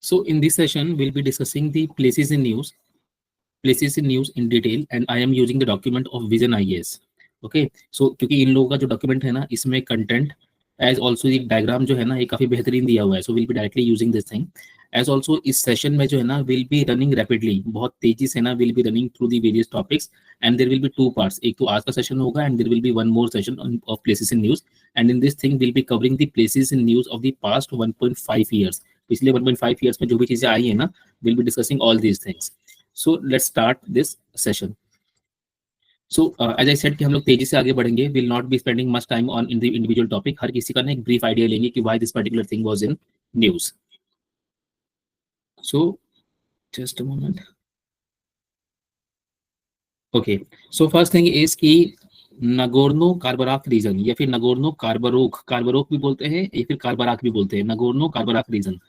So in this session, we'll be discussing the places in news in detail, and I am using the document of Vision IAS. Okay, so क्योंकि इन लोगों का जो document है ना, इसमें content as also एक diagram जो है ना, ये काफी बेहतरीन दिया हुआ है. So will be directly using this thing. As also इस सेशन में जो है ना, विल बी रनिंग रैपिडली, बहुत तेजी से ना will be running through the various topics. And there will be two parts, एक तो आज का सेशन होगा and there will be one more session of places in news. And in this thing will be covering the places in news of the past 1.5 years. पिछले 1.5 years में जो भी चीजें आई है ना, will be discussing all these things. So let's start this session. So as I said कि हम लोग तेजी से आगे बढ़ेंगे. Will not be spending much time on in the individual topic. हर किसी का ना एक ब्रीफ आइडिया लेंगे कि why this particular thing was in news. So just a moment. Okay, so first thing is कि नगोर्नो कार्बराक रीजन या फिर नगोर्नो कार्बरोक, कार्बरोक भी बोलते हैं या फिर कार्बराक भी बोलते हैं, Nagorno Karabakh region.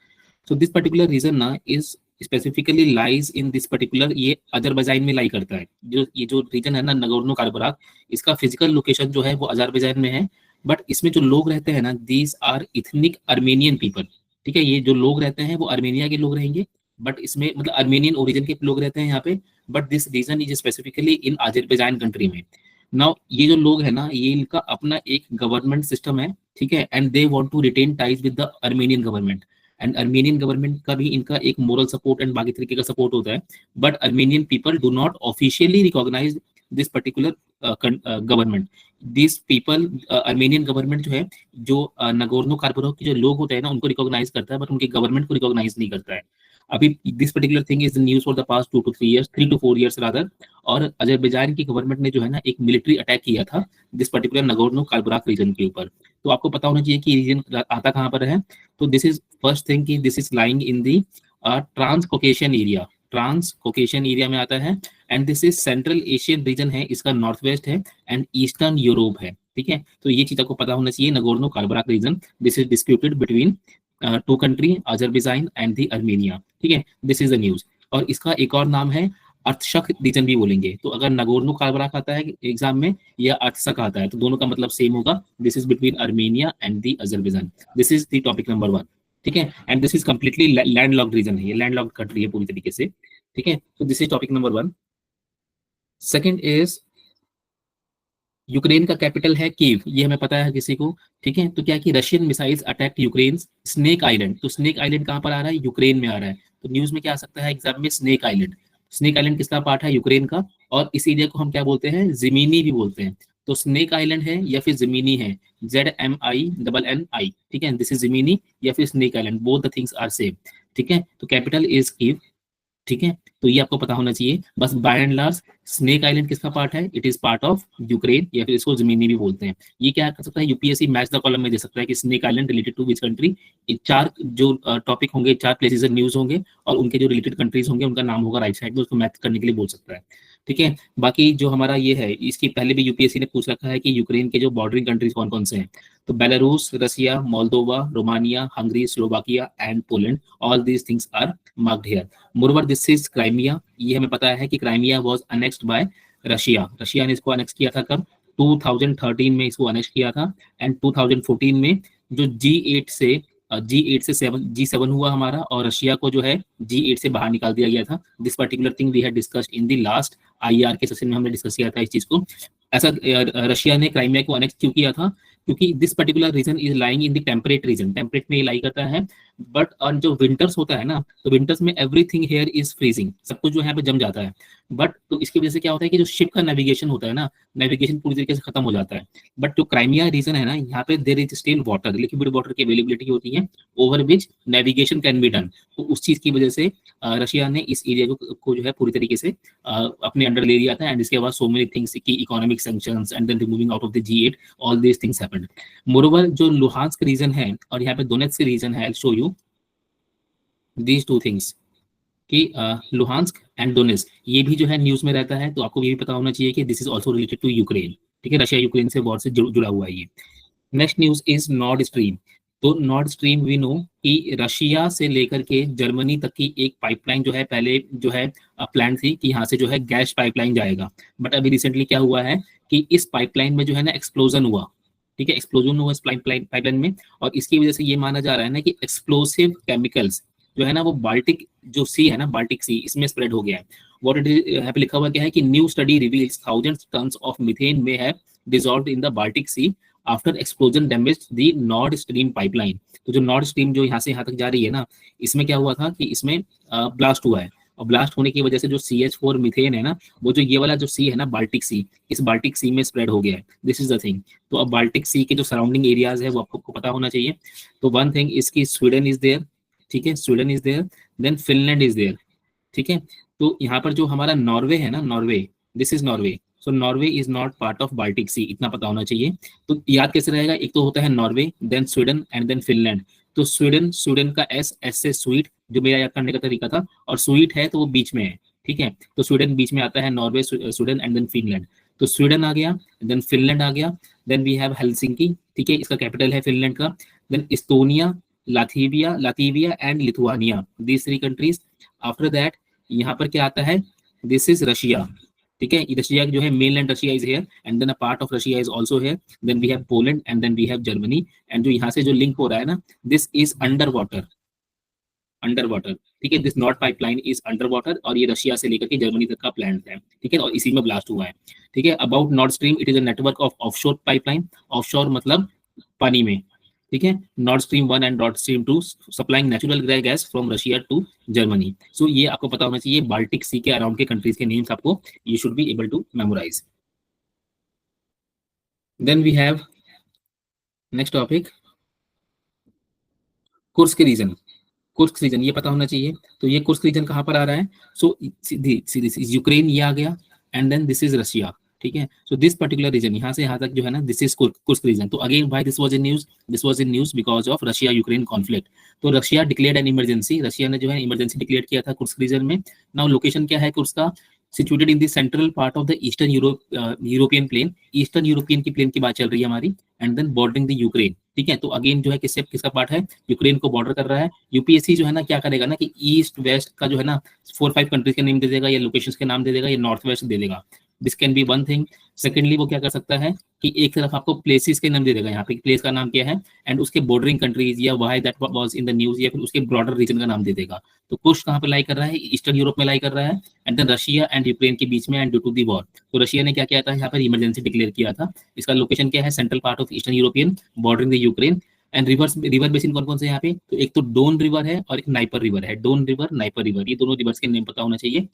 So this particular region ना is specifically lies in this particular, ये अजरबैजान में लाई करता है. जो ये जो रीजन है ना नगोर्नो कार्बराक, इसका फिजिकल लोकेशन जो है वो अजरबैजान में है. बट इसमें जो लोग रहते हैं ना, these are ethnic Armenian people. ठीक है, ये जो लोग रहते हैं वो अर्मेनिया के लोग रहेंगे. बट इसमें मतलब अर्मेनियन ओरिजिन के लोग रहते हैं यहाँ पे. But this region is specifically in Azerbaijan country में. नाउ ये जो लोग है ना, ये इनका अपना एक गवर्नमेंट सिस्टम है. ठीक है, and they want to retain ties with the Armenian government. And Armenian government का भी इनका एक मोरल सपोर्ट एंड बाकी तरीके का सपोर्ट होता है. But Armenian people do not officially recognise this particular government. This people, Armenian government जो है, जो नगोर्नो कार्बरोक के जो लोग होते हैं ना, उनको रिकॉग्नाइज करता है, बट उनके गवर्नमेंट को रिकॉग्नाइज नहीं करता है. अभी this particular thing is the news for the past 2 to 3 years, 3 to 4 years rather. और अजरबैजान की गवर्नमेंट ने जो है ना एक मिलिट्री अटैक किया था this particular Nagorno Karabakh reason के ऊपर. तो आपको पता होना चाहिए कि रीजन आता कहाँ पर है. तो दिस इज फर्स्ट थिंग कि this is lying in the trans Caucasian area. Trans Caucasian area में आता है. And this is central Asian region है, इसका नॉर्थ वेस्ट है एंड ईस्टर्न यूरोप है. ठीक है, तो ये चीज आपको पता होना चाहिए. Nagorno Karabakh region, this is disputed between two country, Azerbaijan and the Armenia. ठीक है, दिस इज द न्यूज. और इसका एक और नाम है अर्थशक रीजन भी बोलेंगे. तो अगर नगोर्नो कार्बराक आता है एग्जाम में या अर्थशक आता है, तो दोनों का मतलब सेम होगा. This is between Armenia and the Azerbaijan. This is the topic number 1. ठीक है, and this is completely landlocked region है, ये लैंडलॉक्ड कंट्री है पूरी तरीके से. ठीक है, तो this is topic number 1. Second is Ukraine का कैपिटल है कीव, ये हमें पता है किसी को. ठीक है, तो क्या कि Russian missiles attack Ukraine snake island. तो स्नेक आइलैंड कहाँ पर आ रहा है? यूक्रेन में आ रहा है. तो न्यूज में क्या आ सकता है एग्जाम में? Snake island. स्नेक आइलैंड किसका पार्ट है? यूक्रेन का. और इस एरिया को हम क्या बोलते हैं? जिमीनी भी बोलते हैं. तो स्नेक आइलैंड है या फिर जिमीनी है, ZMINNI. ठीक है, दिस इज जिमीनी या फिर snake island, both the things are same. ठीक है, तो कैपिटल इज कीव. ठीक है, तो ये आपको पता होना चाहिए. बस by and large Snake Island किसका पार्ट है? It is part of Ukraine या फिर इसको जमीनी भी बोलते हैं. ये क्या कर सकता है? यूपीएससी मैच द कॉलम में दे सकता है कि Snake Island related to which country. 4 जो टॉपिक होंगे, 4 प्लेसेस न्यूज होंगे और उनके जो रिलेटेड कंट्रीज होंगे उनका नाम होगा राइट साइड में, उसको मैच करने के लिए बोल सकता है. ठीक है, बाकी जो हमारा ये है, इसकी पहले भी यूपीएससी ने पूछ रखा है कि यूक्रेन के जो बॉर्डरिंग कंट्रीज कौन कौन से हैं. तो Belarus, Russia, Moldova, Romania, Hungary, Slovakia and Poland, all these things are marked here. Moreover this is Crimea. ये हमें पता है कि Crimea was annexed by Russia. Russia ने इसको अनेक्स किया था कब? 2013 में इसको अनेक्स किया था. एंड 2014 में जो G8 से 7 हुआ हमारा, और रशिया को जो है G8 से बाहर निकाल दिया गया था. This particular thing we had discussed in the last IR के सेशन में, हमने डिस्कस किया था इस चीज को. ऐसा रशिया ने क्राइमिया को अनेक्स क्यों किया था? क्योंकि this particular region is lying in the temperate region. Temperate में लाई करता है. बट और जो विंटर्स होता है ना, तो विंटर्स में एवरीथिंग हियर इज फ्रीजिंग, सब कुछ जो है यहाँ पे जम जाता है. बट तो इसकी वजह से क्या होता है कि जो शिप का नेविगेशन होता है ना, नेविगेशन पूरी तरीके से खत्म हो जाता है. बट जो क्राइमिया रीजन है ना, यहाँ पे there is still water, liquid water की अवेलेबिलिटी होती है over which navigation can be done. तो उस चीज की वजह से रशिया ने इस एरिया को जो है पूरी तरीके से अपने अंडर ले लिया था. एंड इसके बाद सो मेनी थिंग्स की economic sanctions and then removing out of the G8, all these things happened. Moreover जो लुहांस्क रीजन है और यहाँ पे दोनेत्स्क रीजन है, I will show you these 2 things कि लुहांस्क एंड डोनेट्स्क, ये भी जो है न्यूज में रहता है. तो आपको ये भी पता होना चाहिए कि this is also related to Ukraine. ठीक है, रशिया यूक्रेन से वॉर से जुड़ा हुआ है ये. Next news is Nord stream. तो नॉर्ड स्ट्रीम वी नो कि रशिया से लेकर के जर्मनी तक की एक पाइपलाइन जो है पहले जो है प्लान थी कि यहाँ से जो है गैस पाइपलाइन जाएगा. बट अभी रिसेंटली क्या हुआ है कि इस पाइपलाइन में जो है ना एक्सप्लोजन हुआ. ठीक है, एक्सप्लोजन हुआ इस पाइपलाइन में, और इसकी वजह से ये माना जा रहा है ना कि एक्सप्लोसिव केमिकल्स जो है ना वो बाल्टिक जो सी है ना, बाल्टिक सी, इसमें स्प्रेड हो गया है। व्हाट इट इज यहाँ पे लिखा हुआ क्या है कि new study reveals thousands tons of methane may have dissolved in the Baltic Sea after explosion damage the Nord Stream pipeline. तो जो नॉर्ड स्ट्रीम जो यहाँ से यहाँ तक जा रही है ना, इसमें क्या हुआ था कि इसमें ब्लास्ट हुआ है, और ब्लास्ट होने की वजह से जो CH4 मीथेन है ना, वो जो ये वाला जो सी है ना बाल्टिक सी, इस बाल्टिक सी में स्प्रेड हो गया है। This is the thing. तो अब बाल्टिक सी के जो सराउंडिंग एरियाज है वो आपको पता होना चाहिए। तो वन थिंग इसकी स्वीडन इज देयर, ठीक है, Sweden is there, then Finland is there, ठीक है। तो यहाँ पर जो हमारा नॉर्वे है ना, Norway, this is Norway, so Norway is not part of Baltic Sea, इतना पता होना चाहिए। तो याद कैसे रहेगा, एक तो होता है Norway, then Sweden and then Finland. तो स्वीडन, स्वीडन का एस से स्वीट, जो मेरा याद करने का तरीका था, और स्वीट है तो वो बीच में है, ठीक है। तो स्वीडन बीच में आता है, Norway, Sweden and then Finland. तो स्वीडन आ गया, देन फिनलैंड आ गया, देन वी हैव हेलसिंकी, ठीक है, इसका कैपिटल है फिनलैंड का। Then Estonia, Latvia and Lithuania, these 3 countries. After that यहाँ पर क्या आता है, दिस इज रशिया, ठीक है। रशिया जो है mainland Russia is here, and then a part of Russia is also here. Then we have Poland and then we have Germany. And जो यहाँ से जो लिंक हो रहा है ना, this is under water, under water, ठीक है। This north pipeline is under water, और ये रशिया से लेकर के जर्मनी तक का प्लान है, ठीक है, और इसी में ब्लास्ट हुआ है, ठीक है। About North Stream, it is a network of offshore pipeline, offshore मतलब पानी में, ठीक है। North Stream 1 and North Stream 2 supplying natural gas from Russia to Germany. So ये आपको पता होना चाहिए, बाल्टिक सी के अराउंड के कंट्रीज के नेम्स आपको you should be able to memorise. Then we have next topic, Kursk region. Kursk region ये पता होना चाहिए। तो ये कुर्स्क रीजन कहाँ पर आ रहा है, सो सीधी सीधी यूक्रेन ये आ गया, and then this is Russia, ठीक है। सो दिस पर्टिकुलर रीजन यहाँ से यहाँ तक जो है ना, दिस इज कुर्स्क रीजन। तो अगेन भाई this was in news, this was in news because of Russia Ukraine conflict. तो Russia declared an emergency, Russia ने जो है इमरजेंसी डिक्लेयर किया था कुर्स्क रीजन में। नाउ लोकेशन क्या है कुर्स्क का, situated in the central part of the Eastern European plain, Eastern European की प्लेन की बात चल रही है हमारी, and then bordering the Ukraine, ठीक है। तो अगेन जो है किसका पार्ट है, यूक्रेन को बॉर्डर कर रहा है। यूपीएससी जो है ना क्या करेगा ना कि ईस्ट वेस्ट का जो है ना 4-5 कंट्रीज के नेम दे देगा, या लोकेशंस के नाम दे देगा, या नॉर्थ वेस्ट दे देगा। This can be one thing. Secondly वो क्या कर सकता है कि एक तरफ आपको प्लेसेस के नाम दे देगा, यहाँ पे प्लेस का नाम क्या है, एंड उसके बॉर्डरिंग कंट्रीज या why that was in the news, या फिर उसके ब्रॉडर रीजन का नाम दे देगा। तो कुछ कहाँ पे लाई कर रहा है, ईस्टर्न यूरोप में लाई कर रहा है, and then Russia and Ukraine के बीच में, and due to the war. तो रशिया ने क्या किया था, यहाँ पर इमरजेंसी डिक्लेयर किया था। इसका लोकेशन क्या है, central part of eastern European bordering the Ukraine. And river basin कौन कौन से यहाँ पे, तो एक तो डोन रिवर है और एक नाइपर रिवर है। डोन रिवर, नाइपर रिवर, ये दोनों रिवर्स के नेम पता होना चाहिए।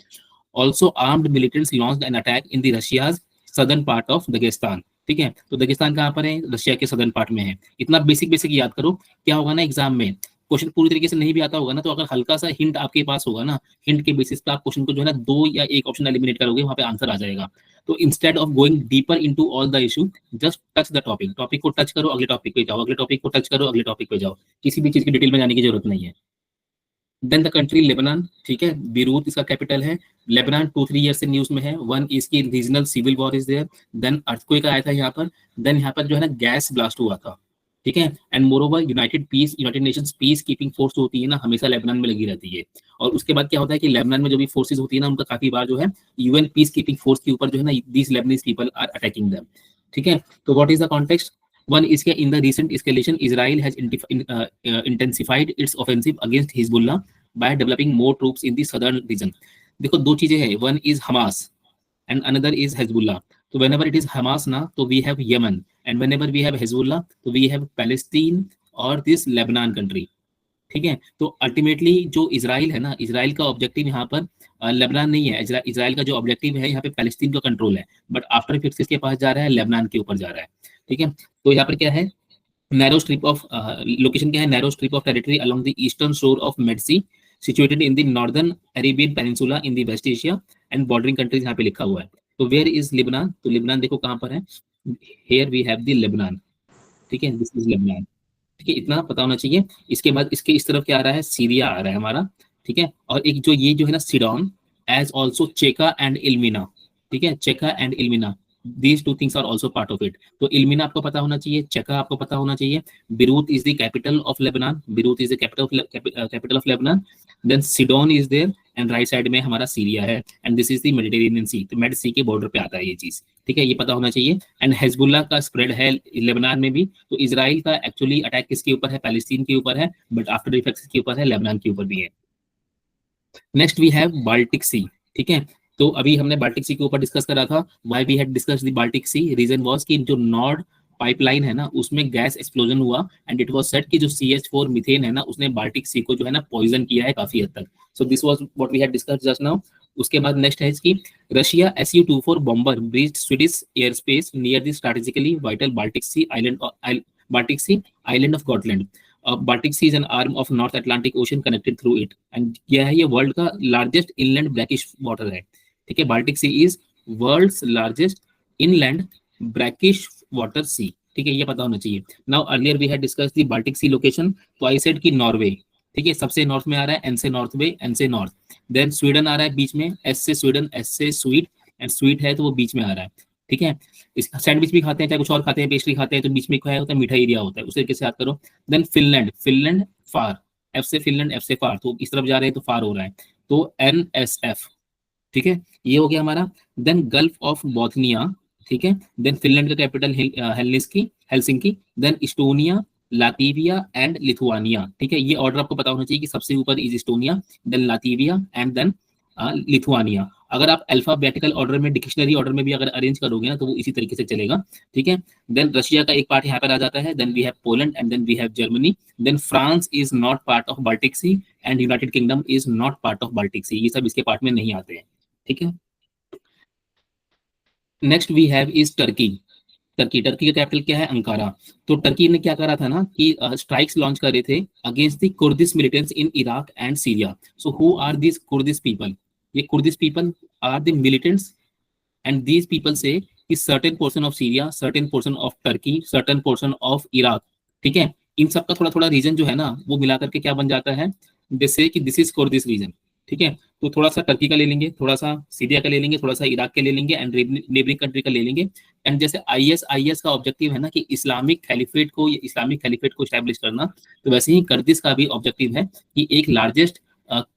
Also armed militants launched an attack in the Russia's southern part of Dagestan, ठीक है। तो दगेस्तान कहाँ पर है, रशिया के सदर्न पार्ट में है। इतना बेसिक याद करो। क्या होगा ना एग्जाम में, क्वेश्चन पूरी तरीके से नहीं भी आता होगा ना, तो अगर हल्का सा हिंट आपके पास होगा ना, हिंट के बेसिस पे आप क्वेश्चन को जो है ना 2 या 1 ऑप्शन एलिमिनेट करोगे, वहां पे आंसर आ जाएगा। तो instead of going deeper into all the issue, just touch the topic, topic को टच करो, अगले टॉपिक पे जाओ, अगले टॉपिक को टच करो, अगले टॉपिक पे जाओ, किसी भी चीज की डिटेल में जाने की जरूरत नहीं है। देन द कंट्री लेबनान, ठीक है, बीरूत इसका कैपिटल है। लेबनान 2-3 ईयर से न्यूज में है। वन इसकी regional civil war is there, then earthquake आया था यहाँ पर, देन यहाँ पर जो है ना गैस ब्लास्ट हुआ था, ठीक है। And more over United Nations peace keeping force होती है ना, हमेशा लेबनान में लगी रहती है। और उसके बाद क्या होता है कि लेबनान में जो भी फोर्सेज होती है ना, उनका काफी बार जो है यूएन पीस कीपिंग फोर्स के ऊपर जो है ना, these Lebanese people are attacking them, ठीक है। तो what is the context, one is in the recent escalation Israel has intensified its offensive against Hezbollah by developing more troops in the southern region। देखो दो चीजें हैं, one is Hamas and another is Hezbollah। तो whenever it is Hamas ना, तो we have Yemen, and whenever we have Hezbollah, तो we have Palestine और this Lebanon country, ठीक है। तो अल्टीमेटली जो इसराइल है ना, इसराइल का ऑब्जेक्टिव यहाँ पर लेबनान नहीं है। इसराइल का जो ऑब्जेक्टिव है यहाँ पे पैलेस्टीन का कंट्रोल है, बट आफ्टर फिर किसके पास जा रहा है, लेबनान के ऊपर जा रहा है, ठीक है। तो यहाँ पर क्या है, नैरो स्ट्रिप ऑफ लोकेशन क्या है, narrow strip of territory along the eastern shore of Med Sea situated in the northern Arabian peninsula in the West Asia and bordering countries यहाँ पे लिखा हुआ है। तो वेयर इज लेबनान, तो Lebanon देखो कहाँ पर है, here we have the Lebanon, ठीक है, दिस इज लेबनान, ठीक है। इतना पता होना चाहिए। इसके बाद इसके इस तरफ क्या आ रहा है, सीरिया आ रहा है हमारा, ठीक है। और एक जो ये जो है ना Sidon as also Chekka and El Mina, ठीक है, Chekka and El Mina, these 2 things are also part of it. तो इल्मिना आपको पता होना चाहिए, चेका आपको पता होना चाहिए। Beirut is the capital of Lebanon, Beirut is the capital of Lebanon. Then Sidon is there, and right side में हमारा सीरिया है, and this is the Mediterranean Sea, तो मेड सी के बॉर्डर पे आता है ये चीज, ठीक है, ये पता होना चाहिए। एंड हेजबुल्ला का स्प्रेड है लेबनान में भी। तो इजराइल का एक्चुअली अटैक किसके ऊपर है, पैलेस्टीन के ऊपर है, बट आफ्टर इफेक्ट्स के ऊपर है, लेबनान के ऊपर भी है। नेक्स्ट वी हैव बाल्टिक सी, ठीक है। तो अभी हमने बाल्टिक सी के ऊपर डिस्कस करा था, why we had discuss the Baltic Sea, region was कि जो नॉर्ड पाइपलाइन है ना उसमें गैस एक्सप्लोजन हुआ एंड इट वाज सेट कि जो CH4 मीथेन है ना उसने बाल्टिक सी को जो है ना पॉइजन किया है काफी हद तक। So this was what we had discussed just now. उसके बाद नेक्स्ट है इसकी Russia Su-24 bomber breached Swedish air space near the strategically vital Baltic Sea island of Gotland. Baltic Sea is an arm of North Atlantic Ocean connected through it and यह है ये world का largest inland brackish water है, ठीक है। Baltic Sea is world's largest inland brackish water sea, ठीक है, ये पता होना चाहिए। Now earlier we had discussed the Baltic Sea location, तो आई सेड कि नॉर्वे, ठीक है, सबसे नॉर्थ में आ रहा है, एन से नॉर्थ वे, एन से नॉर्थ। देन स्वीडन आ रहा है बीच में, एस से स्वीडन, एस से स्वीट, एंड स्वीट है तो वो बीच में आ रहा है, ठीक है। इस सैंडविच भी खाते हैं, चाहे कुछ और खाते हैं, पेस्ट्री खाते हैं, तो बीच में क्या होता है, मीठा एरिया होता है, उस तरीके से याद करो। देन फिनलैंड, फिनलैंड फार, एफ से फिनलैंड, एफ से फार, तो इस तरफ जा रहे हैं तो फार हो रहा है, तो NSF, ठीक है, ये हो गया हमारा। देन गल्फ ऑफ बोथनिया, ठीक है। देन फिनलैंड का capital Helsinki, Helsinki. Then Estonia, Latvia and Lithuania, ठीक है। ये ऑर्डर आपको पता होना चाहिए कि सबसे ऊपर is Estonia, then Latvia and then Lithuania. अगर आप अल्फाबेटिकल ऑर्डर में, डिक्शनरी ऑर्डर में भी अगर अरेंज करोगे ना तो वो इसी तरीके से चलेगा, ठीक है। देन रशिया का एक पार्ट यहाँ पर आ जाता है, then we have Poland and then we have Germany. Then France is not part of Baltic Sea and United Kingdom is not part of Baltic Sea, ये सब इसके पार्ट में नहीं आते हैं, ठीक है। Next we have is Turkey. Turkey, Turkey का कैपिटल क्या है, अंकारा। तो टर्की ने क्या करा था ना कि स्ट्राइक्स लॉन्च कर रहे थे against the Kurdish militants in Iraq and Syria. So who are this Kurdish people, ये Kurdish people are the militants and these people say कि certain portion of Syria, certain portion of Turkey, certain portion of Iraq, ठीक है। इन सब का थोड़ा थोड़ा reason जो है ना वो मिलाकर के क्या बन जाता है, जैसे कि दिस इज कुर्दिश रीजन, ठीक है। तो थोड़ा सा टर्की का ले लेंगे, थोड़ा सा सीरिया का ले लेंगे, थोड़ा सा इराक का ले लेंगे एंड नेबरिंग कंट्री का ले लेंगे। एंड जैसे आईएस का ऑब्जेक्टिव है ना कि इस्लामिक खलीफेट को, इस्लामिक खलीफेट को स्टैब्लिश करना, तो वैसे ही कर्दिश का भी ऑब्जेक्टिव है कि एक लार्जेस्ट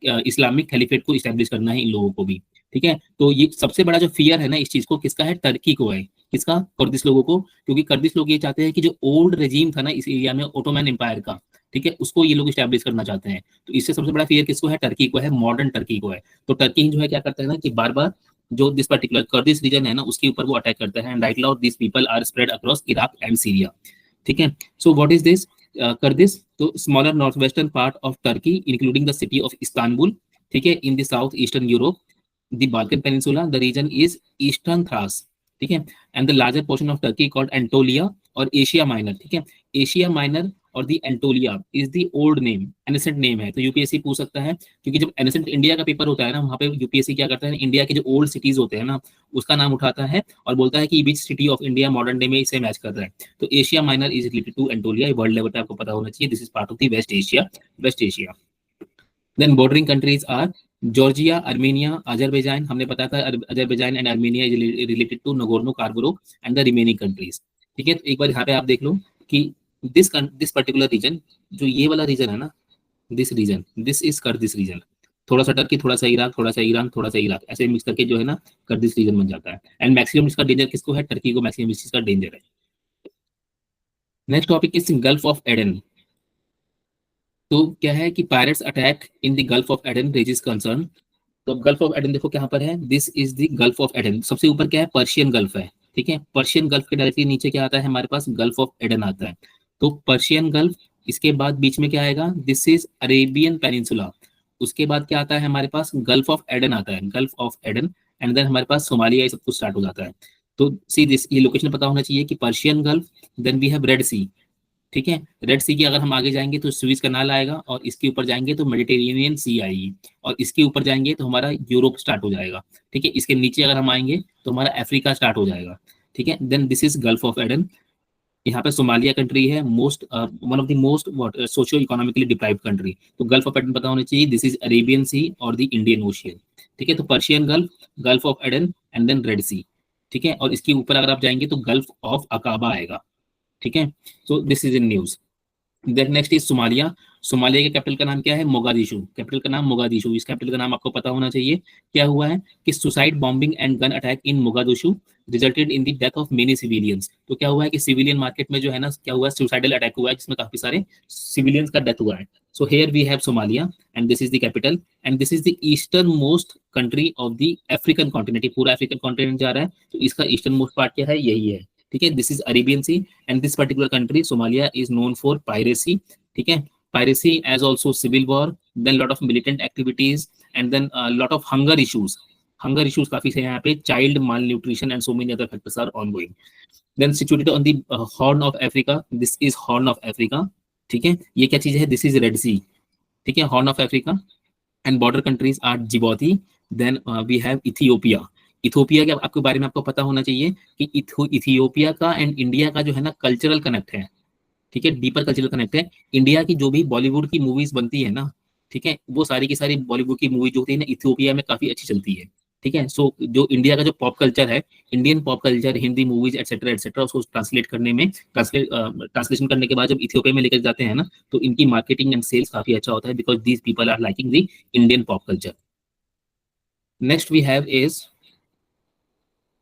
इस्लामिक खलीफेट को स्टैब्लिश करना है इन लोगों को भी, ठीक है। तो ये सबसे बड़ा जो फियर है ना इस चीज को किसका है, टर्की को है, किसका, कुर्दिश लोगों को, क्योंकि कुर्दिश लोग ये चाहते हैं कि जो ओल्ड रेजीम था ना इस एरिया में ओटोमन एम्पायर का, ठीक है, उसको ये लोग स्टैब्लिश करना चाहते हैं। तो इससे सबसे बड़ा फियर किसको है, टर्की को है, मॉडर्न टर्की को है। तो टर्की जो है क्या करता है ना कि बार बार जो दिस पर्टिकुलर कुर्दिश रीजन है ना उसके ऊपर वो अटैक करता है and right now this people are spread across Iraq and Syria, ठीक है। So what is this Kurdish, तो smaller north western part of Turkey including the city of Istanbul, ठीक है, in the south eastern Europe, the Balkan Peninsula, the region is Eastern Thrace, ठीक है, and the larger portion of Turkey called Anatolia और Asia Minor, ठीक है। Asia Minor और the Anatolia is the old name, ancient name है। तो UPSC पूछ सकता है, क्योंकि जब एनेसेंट इंडिया का पेपर होता है ना वहाँ पे यूपीएससी क्या करता है, इंडिया के जो ओल्ड सिटीज होते हैं ना उसका नाम उठाता है और बोलता है कि which city of India modern day में इसे मैच कर रहा है। तो Asia Minor is related to Anatolia, world level पे आपको पता होना चाहिए, this is part of the West Asia, West Asia. Then bordering countries are Georgia, Armenia, Azerbaijan, हमने पता था Azerbaijan and Armenia is related to Nagorno Karabakh and the remaining countries, ठीक है। तो एक बार यहाँ पे आप देख लो कि दिस पर्टिकुलर रीजन, जो ये वाला रीजन है ना, this region, this is Kurdish region, थोड़ा सा टर्की, थोड़ा सा इराक, थोड़ा सा ईरान, थोड़ा सा इराक, ऐसे मिक्स करके जो है ना कर्दिश रीजन बन जाता है। एंड मैक्सिमम इसका डेंजर किसको है, टर्की को मैक्सिमम इस चीज का डेंजर है। Next topic is Gulf of Aden. तो क्या है कि pirates attack in the Gulf of Aden raises concern. तो गल्फ ऑफ एडन देखो कहाँ पर है, this is the Gulf of Aden. सबसे ऊपर क्या है, पर्शियन गल्फ है, ठीक है। पर्शियन गल्फ के डायरेक्टली नीचे क्या आता है हमारे पास, गल्फ ऑफ एडन आता है। तो पर्शियन गल्फ, इसके बाद बीच में क्या आएगा, दिस इज अरेबियन पेनिनसुला। उसके बाद क्या आता है हमारे पास, गल्फ ऑफ एडन आता है, Gulf of Aden, and then हमारे पास सोमालिया, ये सब कुछ स्टार्ट हो जाता है। तो सी दिस, ये लोकेशन पता होना चाहिए कि Persian Gulf, then we have Red Sea, ठीक है। रेड सी की अगर हम आगे जाएंगे तो स्विस कनाल आएगा और इसके ऊपर जाएंगे तो मेडिटेरेनियन सी आएगी और इसके ऊपर जाएंगे तो हमारा यूरोप स्टार्ट हो जाएगा, ठीक है। इसके नीचे अगर हम आएंगे तो हमारा अफ्रीका स्टार्ट हो जाएगा, ठीक है। Then this is Gulf of Aden. यहाँ पे सोमालिया कंट्री है, most one of the most socio economically deprived country. तो गल्फ ऑफ एडन पता होना चाहिए, दिस इज अरेबियन सी और द इंडियन ओशियन, ठीक है। तो Persian Gulf, Gulf of Aden and then Red Sea, ठीक है। और इसके ऊपर अगर आप जाएंगे तो गल्फ ऑफ अकाबा आएगा, ठीक है। So this is in news. Then next is Somalia. Somalia के कैपिटल का नाम क्या है? मोगादिशु। कैपिटल का नाम मोगादिशु। इस कैपिटल का नाम आपको पता होना चाहिए। क्या हुआ है कि suicide bombing and gun attack in Mogadishu resulted in the death of many civilians. तो क्या हुआ है कि सिविलियन मार्केट में जो है ना, क्या हुआ है, सुसाइडल अटैक हुआ है जिसमें काफी सारे सिविलियंस का डेथ हुआ है। So here we have Somalia and this is the capital and this is the eastern most country of the African continent. पूरा अफ्रीकन कॉन्टिनेंट जा रहा है, तो इसका ईस्टर्न मोस्ट पार्ट क्या है? यही है। ठीक है, this is Arabian Sea and this particular country Somalia is known for piracy. ठीक है, piracy as also civil war, then lot of militant activities and then lot of hunger issues. Hunger issues काफी से यहाँ पे, child malnutrition and so many other factors are ongoing. Then situated on the Horn of Africa, this is Horn of Africa. ठीक है, ये क्या चीज है? This is Red Sea. ठीक है, Horn of Africa and border countries are Djibouti. Then we have Ethiopia. Ethiopia के आपके बारे में आपको पता होना चाहिए कि इथियोपिया का एंड इंडिया का जो है ना कल्चरल कनेक्ट है। ठीक है, डीपर कल्चरल कनेक्ट है। इंडिया की जो भी बॉलीवुड की मूवीज बनती है ना, ठीक है, वो सारी की सारी बॉलीवुड की मूवी जो होती है ना, इथियोपिया में काफी अच्छी चलती है। ठीक है, सो जो इंडिया का जो पॉप कल्चर है, Indian pop culture, Hindi movies etcetera, उसको ट्रांसलेट करने में, ट्रांसलेशन करने के बाद जब इथियोपिया में लेकर जाते हैं ना, तो इनकी मार्केटिंग एंड सेल्स काफी अच्छा होता है, because these people are liking the Indian pop culture. Next we have is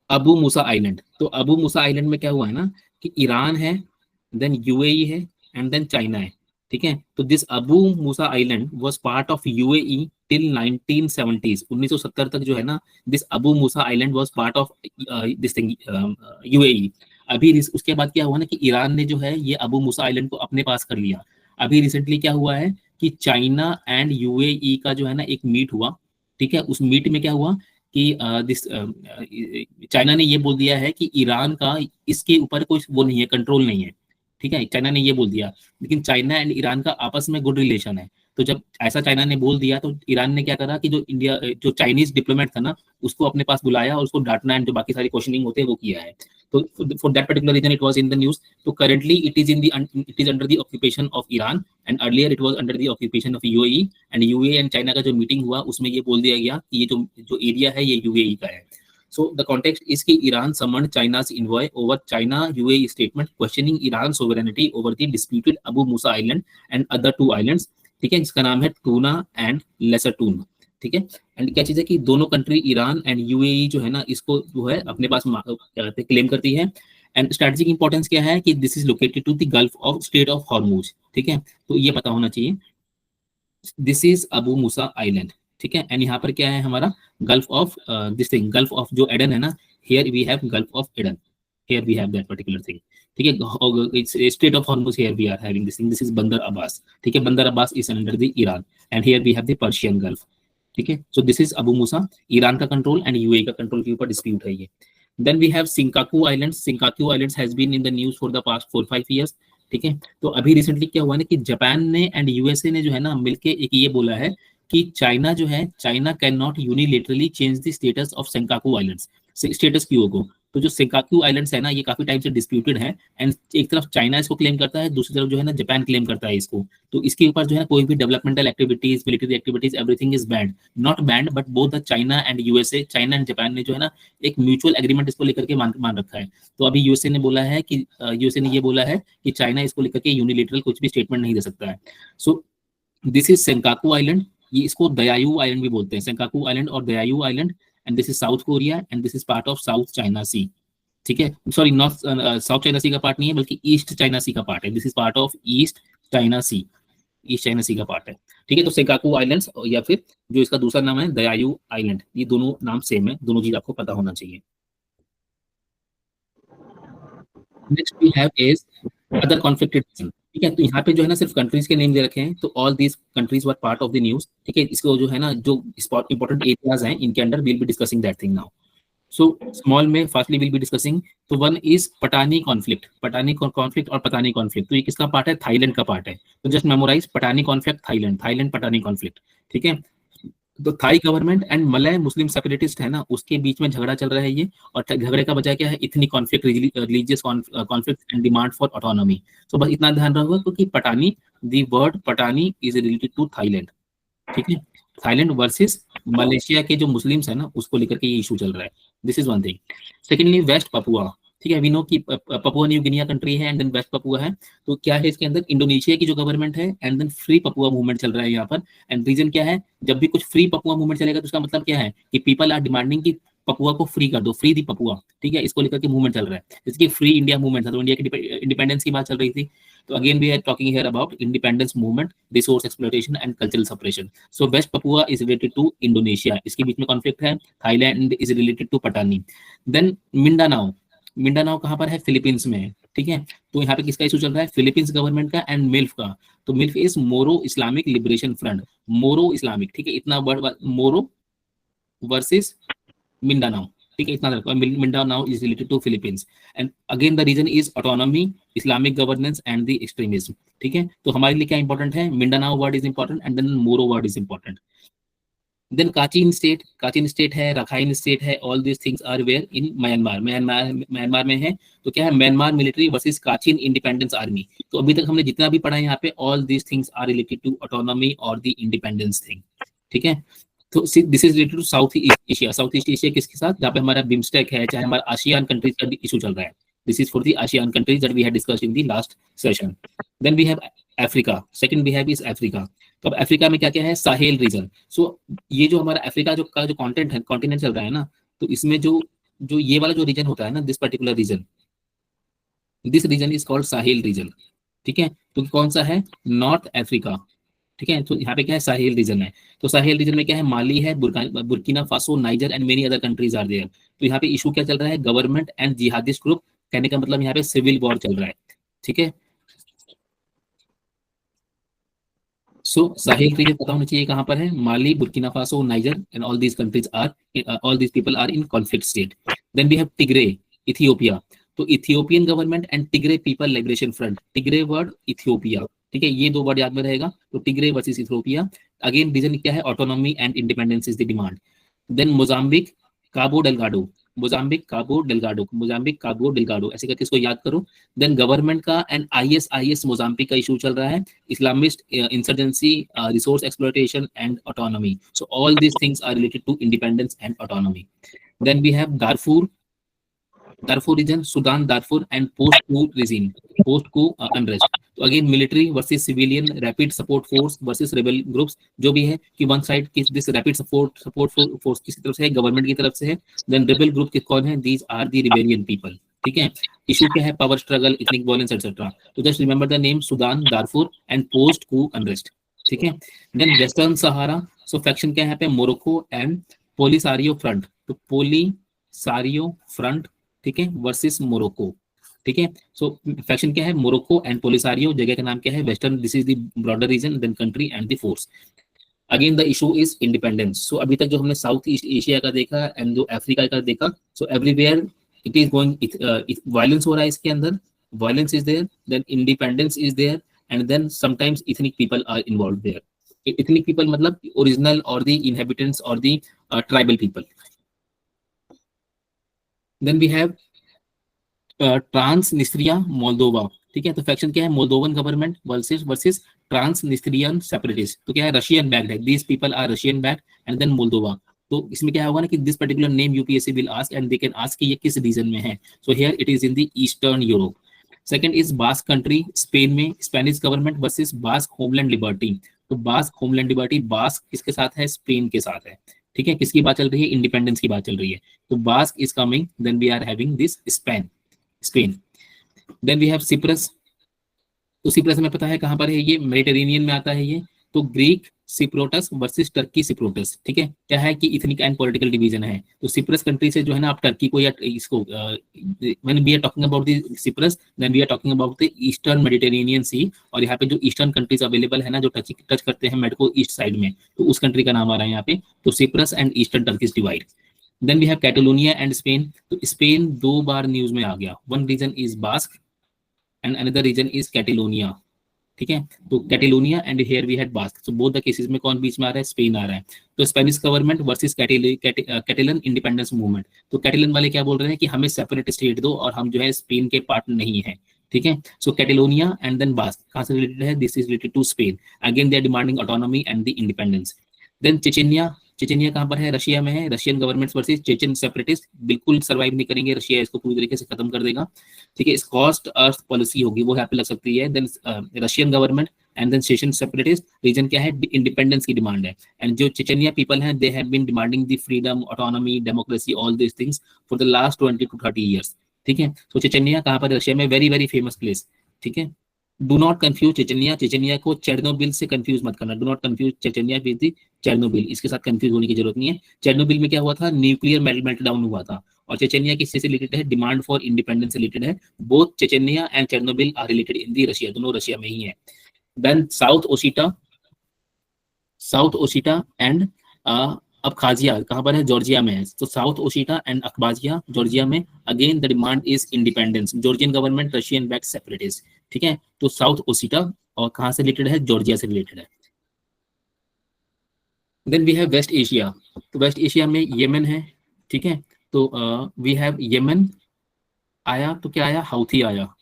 Abu Musa Island. तो अबू मूसा आइलैंड में क्या हुआ है ना कि ईरान है, देन यूएई है एंड देन चाइना है। ठीक है, तो this Abu Musa island was part of UAE till 1970s। 1970 तक जो है ना, this Abu Musa island was part of this thing UAE. अभी उसके बाद क्या हुआ ना कि ईरान ने जो है ये अबू मूसा आइलैंड को अपने पास कर लिया। अभी रिसेंटली क्या हुआ है कि चाइना एंड यूएई का जो है ना एक मीट हुआ। ठीक है, उस मीट में क्या हुआ कि दिस चाइना ने ये बोल दिया है कि ईरान का इसके ऊपर कोई वो नहीं है, कंट्रोल नहीं है। ठीक है, चाइना ने ये बोल दिया, लेकिन चाइना एंड ईरान का आपस में गुड रिलेशन है। तो जब ऐसा चाइना ने बोल दिया, तो ईरान ने क्या करा कि जो चाइनीज डिप्लोमेट था ना, उसको अपने पास बुलाया और उसको डांटना एंड जो बाकी सारी क्वेश्चनिंग होते हैं वो किया है। तो for that particular region it was in the news. तो currently it is under the occupation of Iran and earlier it was under the occupation of UAE. And UAE and China का जो meeting हुआ उसमें ये बोल दिया गया कि ये जो एरिया है ये यूएई का है। So the context is कि Iran summoned China's envoy over China UAE statement questioning Iran's sovereignty over the disputed Abu Musa Island and other two islands। ठीक है, जिसका नाम है टूना एंड लेसर टून। ठीक है, एंड क्या चीज है कि दोनों कंट्री ईरान एंड यूएई जो है ना इसको जो है अपने पास क्या कहते हैं क्लेम करती है। एंड स्ट्रेटेजिक इंपॉर्टेंस क्या है कि this is located to the Gulf of Strait of Hormuz. ठीक है, तो ये पता होना चाहिए, this is Abu Musa Island. ठीक है, एंड यहाँ पर क्या है हमारा Gulf of this thing, Gulf of जो एडन है ना, here we have Gulf of Aden, here we have that particular thing. ठीक है, Strait of Hormuz, here we are having this thing, this is बंदर अब्बास। ठीक है, Bandar Abbas is under the Iran and here we have the Persian Gulf. ठीक है, so this is Abu Musa, Iran का control and UAE का control के ऊपर dispute है ये। Then we have Senkaku islands. Senkaku islands has been in the news for the past 4-5 years। ठीक है, तो अभी रिसेंटली क्या हुआ ना कि जापान ने एंड यूएसए ने जो है ना मिलके एक ये बोला है कि चाइना जो है, China can not unilaterally change the status of Senkaku islands, status Q को। तो जो सेंकाकू आइलैंड्स है ना, ये काफी टाइम से डिस्प्यूटेड है एंड एक तरफ चाइना इसको क्लेम करता है, दूसरी तरफ जो है ना जापान क्लेम करता है इसको। तो इसके ऊपर जो है कोई भी developmental activities, military activities, everything is band, not band but both the China and USA, China and Japan ने जो है ना एक म्यूचुअल एग्रीमेंट इसको लेकर के मान रखा है। तो अभी यूएसए ने बोला है कि यूएसए ने ये बोला है कि चाइना इसको लेकर के यूनिलेटरल कुछ भी स्टेटमेंट नहीं दे सकता है। So this is Senkaku island. ये इसको दयायू आइलैंड भी बोलते हैं, सेंकाकू आइलैंड और Diaoyu island. And this is South Korea and this is part of South China Sea. ठीक है, sorry, North South China Sea का पार्ट नहीं है बल्कि ईस्ट चाइना सी का पार्ट है। This is part of East China Sea, East China Sea का part है। ठीक है, तो सेंकाकू आइलैंड्स या फिर जो इसका दूसरा नाम है दयायू आइलैंड, ये दोनों नाम सेम है, दोनों चीज आपको पता होना चाहिए। Next we have is other conflicted region. ठीक है, तो यहाँ पे जो है ना सिर्फ कंट्रीज के नेम दे रखे हैं, तो all these countries were part of the news. ठीक है, इसको जो है ना जो इंपॉर्टेंट एरियाज हैं इनके under will be discussing that thing now. So small में फास्टली विल बी डिस्कसिंग। तो one is Patani conflict, Patani conflict और पतानी कॉन्फ्लिक्ट। तो ये किसका पार्ट है? थाईलैंड का पार्ट है। तो just memorise Patani conflict Thailand, Thailand Patani conflict. ठीक है, तो Thai government and Malay Muslim separatist है ना, उसके बीच में झगड़ा चल रहा है ये। और झगड़े का वजह क्या है? Ethnic conflict, religious conflict and demand for autonomy. So बस इतना ध्यान रखो क्योंकि Patani, the word Patani is related to Thailand. ठीक है, थाईलैंड वर्सेस मलेशिया के जो मुस्लिम्स है ना उसको लेकर के ये इशू चल रहा है। This is one thing. Secondly West Papua. ठीक है, वी नो कि पपुआ न्यू गिनिया कंट्री है एंड देन वेस्ट पपुआ है। तो क्या है इसके अंदर, इंडोनेशिया की जो गवर्नमेंट है and then Free Papua Movement चल रहा है यहाँ पर। एंड रीजन क्या है, जब भी कुछ फ्री पपुआ मूवमेंट चलेगा तो उसका मतलब क्या है कि पीपल आर डिमांडिंग कि पपुआ को फ्री कर दो, फ्री दी पपुआ, ठीक है, इसको लेकर के मूवमेंट चल रहा है। जैसे कि फ्री इंडिया मूवमेंट था, तो इंडिया की इंडिपेंडेंस की बात चल रही थी। तो again we are talking here about independence movement, resource exploitation and cultural separation. So West Papua is related to Indonesia, इसके बीच में कॉन्फ्लिक्ट है। Thailand is related to Patani. Then Mindanao, Mindanao कहाँ पर है, फिलीपींस में है, ठीक है। तो यहाँ पे किसका इशू चल रहा है, फिलीपींस गवर्नमेंट का एंड मिल्फ का। तो मिल्फ इज मोरो इस्लामिक लिबरेशन फ्रंट, मोरो इस्लामिक, ठीक है, इतना वर्ड, मोरो वर्सेस मिंडानाओ, ठीक है, इतना रखो। Mindanao is related to Philippines and again the region is autonomy, Islamic governance and the extremism, ठीक है। तो हमारे लिए क्या इंपॉर्टेंट है, Mindanao word is important and then Moro word is important. Then Kachin state है, रखाइन स्टेट है, all this things are where in Myanmar, Myanmar में है। तो क्या है, Myanmar military versus Kachin Independence Army. तो अभी तक हमने जितना भी पढ़ा है यहाँ पे, all this things are related to autonomy और द इंडिपेंडेंस थिंग, ठीक है। तो this is related to South East Asia. South East Asia किसके साथ, जहाँ पे हमारा बिम्स्टेक है, चाहे हमारा आसियान कंट्रीज का इशू चल रहा है। This is for the ASEAN countries that we had discussed in the last session. Then we have Africa, second we have is Africa. तो अब अफ्रीका में क्या क्या है, साहेल रीजन। सो ये जो हमारा अफ्रीका जो का जो कॉन्टेंट है, कॉन्टिनेंट चल रहा है ना, तो इसमें जो जो ये वाला जो रीजन होता है ना, this particular region, this region is called Sahel region, ठीक है। तो कौन सा है, नॉर्थ अफ्रीका, ठीक है। तो यहाँ पे क्या है, साहेल रीजन है। तो साहेल रीजन में क्या है, माली है, Burkina Faso, Niger and many other countries are there. तो यहाँ पे इशू क्या चल रहा है, गवर्नमेंट एंड जिहादिस्ट ग्रुप, कहने का मतलब यहाँ पे सिविल वॉर चल रहा है, ठीक है। सो साहेल रीजन पता होना चाहिए कहाँ पर है, Mali, Burkina Faso, Niger and all these countries are, all these people are in conflict state. Then we have Tigray, Ethiopia. So Ethiopian government and Tigray People Liberation Front, Tigray word Ethiopia, ठीक है, ये दो word याद में रहेगा। तो Tigray versus Ethiopia, again region क्या है, autonomy and independence is the demand. Then Mozambique, Cabo Delgado, Mozambique Cabo Delgado, Mozambique Cabo Delgado, ऐसे करके इसको याद करो। देन गवर्नमेंट का एंड आईएस मोजाम्बिक का इशू चल रहा है, Islamist insurgency, resource exploitation, and autonomy. So all these things are related to independence and autonomy. Then we have Darfur region, Sudan, Darfur, and post-coup regime, post-coup unrest. तो again military versus civilian, rapid support force versus rebel groups, जो भी है कि one side किस this rapid support force किस तरफ से है, गवर्नमेंट की तरफ से है। देन रेबल ग्रुप किस कौन है, these are the rebellion people, ठीक है। इशू क्या है, power struggle, ethnic violence etcetera. तो just remember the name, Sudan, Darfur and post coup unrest, ठीक है। Then Western Sahara, so faction क्या है यहाँ पे, मोरक्को एंड पोलिसारियो फ्रंट। तो पोलिसारियो फ्रंट, ठीक है, वर्सेस मोरक्को, ठीक है। सो फैक्शन क्या है, मोरक्को एंड पोलिसारियो, जगह का नाम क्या है, western, this is the broader region, then country and the force. Again the issue is independence. So अभी तक जो हमने साउथ ईस्ट एशिया का देखा एंड जो अफ्रीका का देखा, so everywhere it is going, violence हो रहा है इसके अंदर, violence is there, then independence is there and then sometimes ethnic people are involve there. Ethnic people मतलब ओरिजिनल और द इनहेबिटेंट्स और the tribal people. Then we have Transnistria Moldova, ठीक है। तो फैक्शन क्या है, Moldovan government versus Transnistrian separatist. तो क्या है, रशियन बैक्ड है, these people are Russian backed and then Moldova. तो इसमें क्या होगा ना कि this particular name UPSC will ask and they can ask कि ये किस रीजन में है। So here it is in the eastern Europe. Second is Basque country, Spain में, Spanish government versus Basque Homeland Liberty. तो बास्क होमलैंड लिबर्टी, बास्क किसके साथ है, स्पेन के साथ है, ठीक है। किसकी बात चल रही है, इंडिपेंडेंस की बात चल रही है। तो Basque is coming, then we are having this Spain. Then we have Cyprus. तो सिप्रस हमें पता है कहां पर है, ये मेडिटेरेनियन में आता है ये। तो ग्रीक सिप्रोटस वर्सेस टर्की सिप्रोटस, ठीक है। क्या है कि इथनिक एंड पॉलिटिकल डिवीजन है। तो सिप्रस कंट्री से जो है ना, आप टर्की को या इसको, when we are talking about the Cyprus, then we are talking about the eastern Mediterranean Sea. और यहाँ पे जो ईस्टर्न कंट्रीज अवेलेबल है ना, जो टच करते हैं मेड को ईस्ट साइड में, तो उस कंट्री का नाम आ रहा है यहाँ पे। तो Cyprus and eastern Turkish divide. Then we have Catalonia and Spain. तो स्पेन दो बार न्यूज में आ गया, one region is Basque and another region is Catalonia, ठीक है। तो Catalonia and here we had Basque. So both the cases में कौन बीच में आ रहा है, स्पेन आ रहा है। तो Spanish government versus Catalan independence movement. तो कैटेलन वाले क्या बोल रहे हैं कि हमें सेपरेट स्टेट दो और हम जो है स्पेन के पार्ट नहीं है, ठीक है। So Catalonia and then Basque कहां से रिलेटेड है, this is related to Spain. Again they are demanding autonomy and the independence. Then Chechnya, Chechnya कहाँ पर है? रशिया में है। Russian government versus Chechen separatist, बिल्कुल सर्वाइव नहीं करेंगे, रशिया इसको पूरी तरीके से खत्म कर देगा। ठीक है, कॉस्ट अर्थ पॉलिसी होगी वो यहाँ पे लग सकती है। Then Russian government and then Chechen separatist. Region क्या है? इंडिपेंडेंस की डिमांड है। एंड जो चेचनिया पीपल हैं, they have been demanding the freedom, autonomy, democracy, all this things for the last 20 to 30 years. ठीक है, तो चेचनिया कहाँ पर? रशिया में, वेरी वेरी फेमस प्लेस। ठीक है, do not confuse Chechnya, Chechnya को चेर्नोबिल से कंफ्यूज मत करना। Do not confuse Chechnya with the Chernobyl, इसके साथ कंफ्यूज होने की जरूरत नहीं है। चेर्नोबिल में क्या हुआ था? न्यूक्लियर मेल्टडाउन हुआ था। और चेचनिया किससे रिलेटेड है? डिमांड फॉर इंडिपेंडेंस से रिलेटेड है। Both Chechnya and Chernobyl are related in the Russia, दोनों रशिया में ही है। Then South Ossetia and Abkhazia कहाँ पर है? जॉर्जिया में है। तो South Ossetia and Abkhazia Georgia में, again the demand is independence. Georgian government Russian back separatist. ठीक है, तो साउथ ओशिटा और कहाँ से रिलेटेड है? जॉर्जिया से रिलेटेड है। Then we have West Asia. तो वेस्ट एशिया में येमन है। ठीक है, तो वी हैव येमन आया, तो क्या आया? हाउथी आया।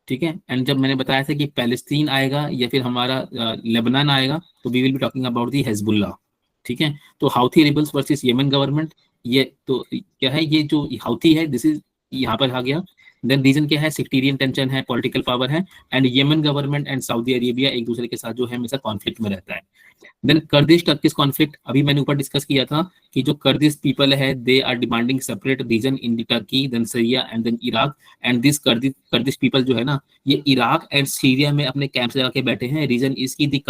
ठीक है, एंड जब मैंने बताया था कि पैलेस्तीन आएगा या फिर हमारा लेबनान आएगा, तो we will be talking about the Hezbollah. ठीक है, तो Houthi rebels versus Yemen government, ये तो क्या है? ये जो हाउथी है, दिस इज यहाँ पर आ गया। देन रीजन क्या है? सेक्टेरियन टेंशन है, पॉलिटिकल पावर है, and Yemen government and Saudi Arabia एक दूसरे के साथ जो है हमेशा कॉन्फ्लिक्ट में रहता है। देन कर्दिश टर्किश कॉन्फ्लिक्ट, अभी मैंने ऊपर डिस्कस किया था कि जो कर्दिश पीपल है, they are demanding separate region in the Turkey, then Syria and then Iraq. And this Kurdish people जो है ना, ये इराक एंड सीरिया में अपने कैंप लगा के बैठे हैं। रीजन इसकी the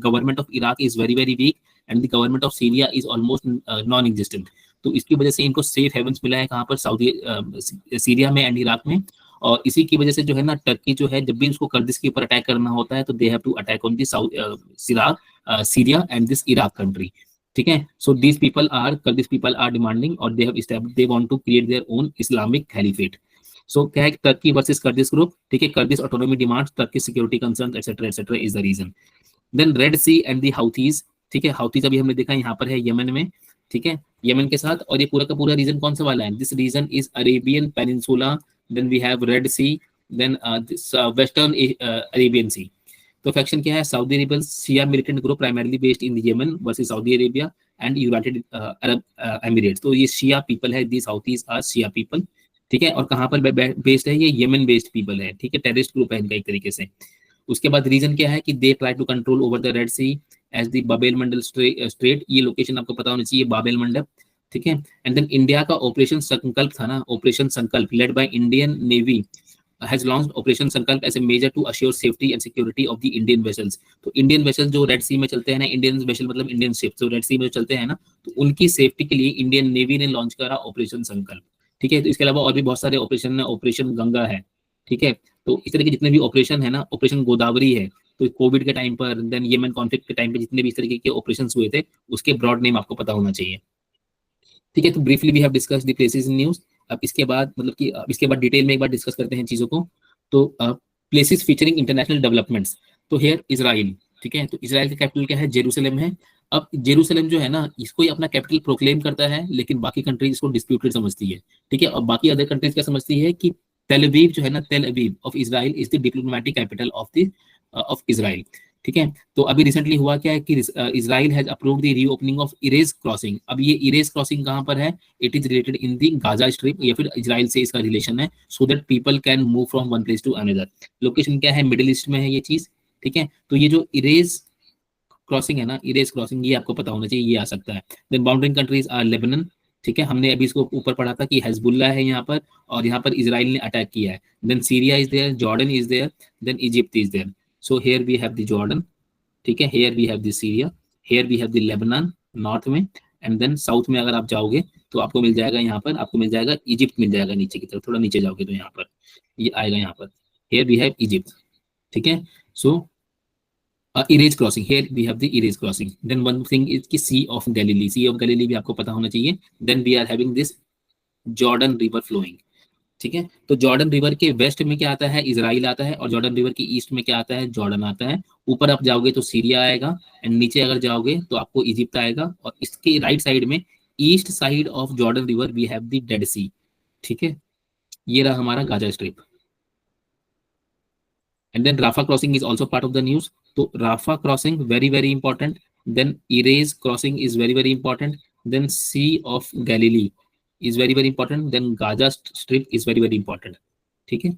government of Iraq is very very weak and the government of Syria is almost non existent. तो इसकी वजह से इनको सेफ हेवंस मिला है कहाँ पर? सऊदी सीरिया में एंड इराक में। और इसी की वजह से जो है ना, टर्की जो है, जब भी उसको कर्दिश के ऊपर अटैक करना होता है, तो they have to attack on the South Syria and this Iraq country. ठीक है, so these people are demanding और they want to create their own Islamic caliphate. So क्या है? Turkey versus Kurdish group. ठीक है, Kurdish autonomy demands, Turkey security concern etcetera is the region. Then Red Sea and the Houthis. ठीक है, हाउथीज अभी हमने देखा यहाँ पर है यमन में। ठीक है, यमन के साथ, और ये पूरा का पूरा रीजन कौन सा वाला है? This region is Arabian Peninsula, then we have Red Sea, then western Arabian Sea. So faction क्या है? Saudi rebels, Shia militant group primarily based in Yemen versus Saudi Arabia and United Arab Emirates. तो ये शिया people है, दी साउथीज are Shia people. ठीक है, और कहाँ पर बेस्ड है? ये यमन बेस्ड पीपल है। ठीक है, टेररिस्ट ग्रुप है इनका एक तरीके से। उसके बाद रीजन क्या है? कि they try to control over the Red Sea as the Bab el Mandeb Strait. ये लोकेशन आपको पता होना चाहिए, बाबेल मंडल। ठीक है, एंड देन इंडिया का ऑपरेशन संकल्प था ना, Operation Sankalp led by Indian Navy has launched Operation Sankalp as a measure to assure safety and security of the Indian vessels. तो इंडियन वेसल जो रेड सी में चलते हैं ना, इंडियन वेसल मतलब इंडियन शिप जो रेड सी में चलते हैं ना, तो उनकी सेफ्टी के लिए इंडियन नेवी ने लॉन्च करा ऑपरेशन संकल्प। ठीक है, तो इसके अलावा और भी बहुत सारे ऑपरेशन है, ऑपरेशन गंगा है। ठीक है, तो इस तरह के जितने भी ऑपरेशन है ना, ऑपरेशन गोदावरी है, तो कोविड के टाइम पर, देन येमन कॉन्फ्लिक्ट के टाइम पे जितने भी इस तरीके के ऑपरेशन हुए थे, उसके ब्रॉड नेम आपको पता होना चाहिए। ठीक है, तो briefly we have discussed the places in news. अब इसके बाद मतलब कि इसके बाद डिटेल में एक बार डिस्कस करते हैं चीजों को। तो प्लेसेस फीचरिंग इंटरनेशनल डेवलपमेंट्स, तो हेयर इजराइल। ठीक है, तो इजराइल का कैपिटल क्या है? जेरूसलम है। अब जेरूसलम जो है ना, इसको ही अपना कैपिटल प्रोक्लेम करता है, लेकिन बाकी कंट्रीज इसको डिस्प्यूटेड समझती है। ठीक है, और बाकी अदर कंट्रीज क्या समझती है? कि तेल अवीव जो है ना, Tel Aviv of Israel is the diplomatic capital of Israel. ठीक है, तो अभी रिसेंटली हुआ क्या है कि Israel has approved the reopening of Erez crossing. अब ये इरेज क्रॉसिंग कहाँ पर है? It is related in the Gaza Strip, या फिर इजराइल से इसका रिलेशन है, so that people can move from one place to another. Location क्या है? मिडिल ईस्ट में है ये चीज। ठीक है, तो ये जो इरेज क्रॉसिंग है ना, इरेज क्रॉसिंग, ये आपको पता होना चाहिए, ये आ सकता है। Then bordering countries are Lebanon. ठीक है, हमने अभी इसको ऊपर पढ़ा था कि हेजबुल्ला है यहाँ पर, और यहाँ पर इजराइल ने अटैक किया है। Then Syria is there, Jordan is there, then Egypt is there. So here we have the Jordan. ठीक है, here we have the Syria, here we have the Lebanon north में, एंड देन साउथ में अगर आप जाओगे तो आपको मिल जाएगा, यहाँ पर आपको मिल जाएगा इजिप्ट मिल जाएगा, नीचे की तरफ थोड़ा नीचे जाओगे तो यहाँ पर ये आएगा, यहाँ पर हेयर वी हैव इजिप्ट। ठीक है, so Erez crossing, here we have the Erez crossing. Then one thing is की Sea of Galilee, Sea of Galilee भी आपको पता होना चाहिए। Then we are having this Jordan river flowing. ठीक है, तो जॉर्डन रिवर के वेस्ट में क्या आता है? इजराइल आता है, और जॉर्डन रिवर के ईस्ट में क्या आता है? जॉर्डन आता है। ऊपर आप जाओगे तो सीरिया आएगा, एंड नीचे अगर जाओगे तो आपको इजिप्ट आएगा, और इसके राइट साइड में east side of Jordan river we have the Dead Sea. ठीक है, ये रहा हमारा Gaza strip. And then Rafah crossing is also part of the news. तो Rafah crossing very very important. then Erase crossing is very very important, then Sea of Galilee is very very important, then Gaza Strip is very very important. ठीक है,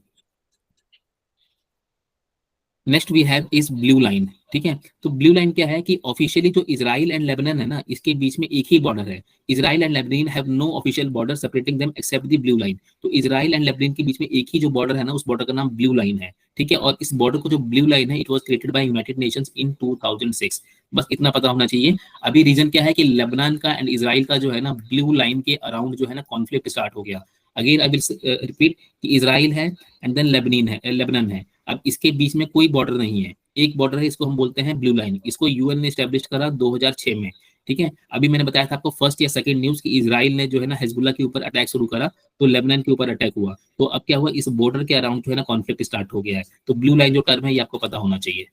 next we have is blue line. ठीक है, तो blue line क्या है कि officially जो Israel and Lebanon है ना, इसके बीच में एक ही बॉर्डर है। Israel and Lebanon have no official border separating them except the blue line. तो इजराइल एंड लेबनान के बीच में एक ही जो बॉर्डर है ना, उस बॉर्डर का नाम ब्लू लाइन है। ठीक है, और इस बॉर्डर को जो ब्लू लाइन है, it was created by United Nations in 2006। बस इतना पता होना चाहिए। अभी रीजन क्या है कि लेबनान का एंड इजराइल का जो है ना, ब्लू लाइन के अराउंड जो है ना कॉन्फ्लिक्ट स्टार्ट हो गया। अगेन आई विल रिपीट कि इजराइल है एंड देन लेबनान है। अब इसके बीच में कोई बॉर्डर नहीं है, एक बॉर्डर है, इसको हम बोलते हैं ब्लू लाइन। इसको यूएन ने स्टैब्लिश करा 2006 में। ठीक है, अभी मैंने बताया था आपको फर्स्ट या सेकंड न्यूज कि इजराइल ने जो है ना हिजबुल्लाह के ऊपर अटैक शुरू करा, तो लेबनान के ऊपर अटैक हुआ। तो अब क्या हुआ, इस बॉर्डर के अराउंड जो है ना कॉन्फ्लिक्ट स्टार्ट हो गया है। तो ब्लू लाइन जो टर्म है ये आपको पता होना चाहिए।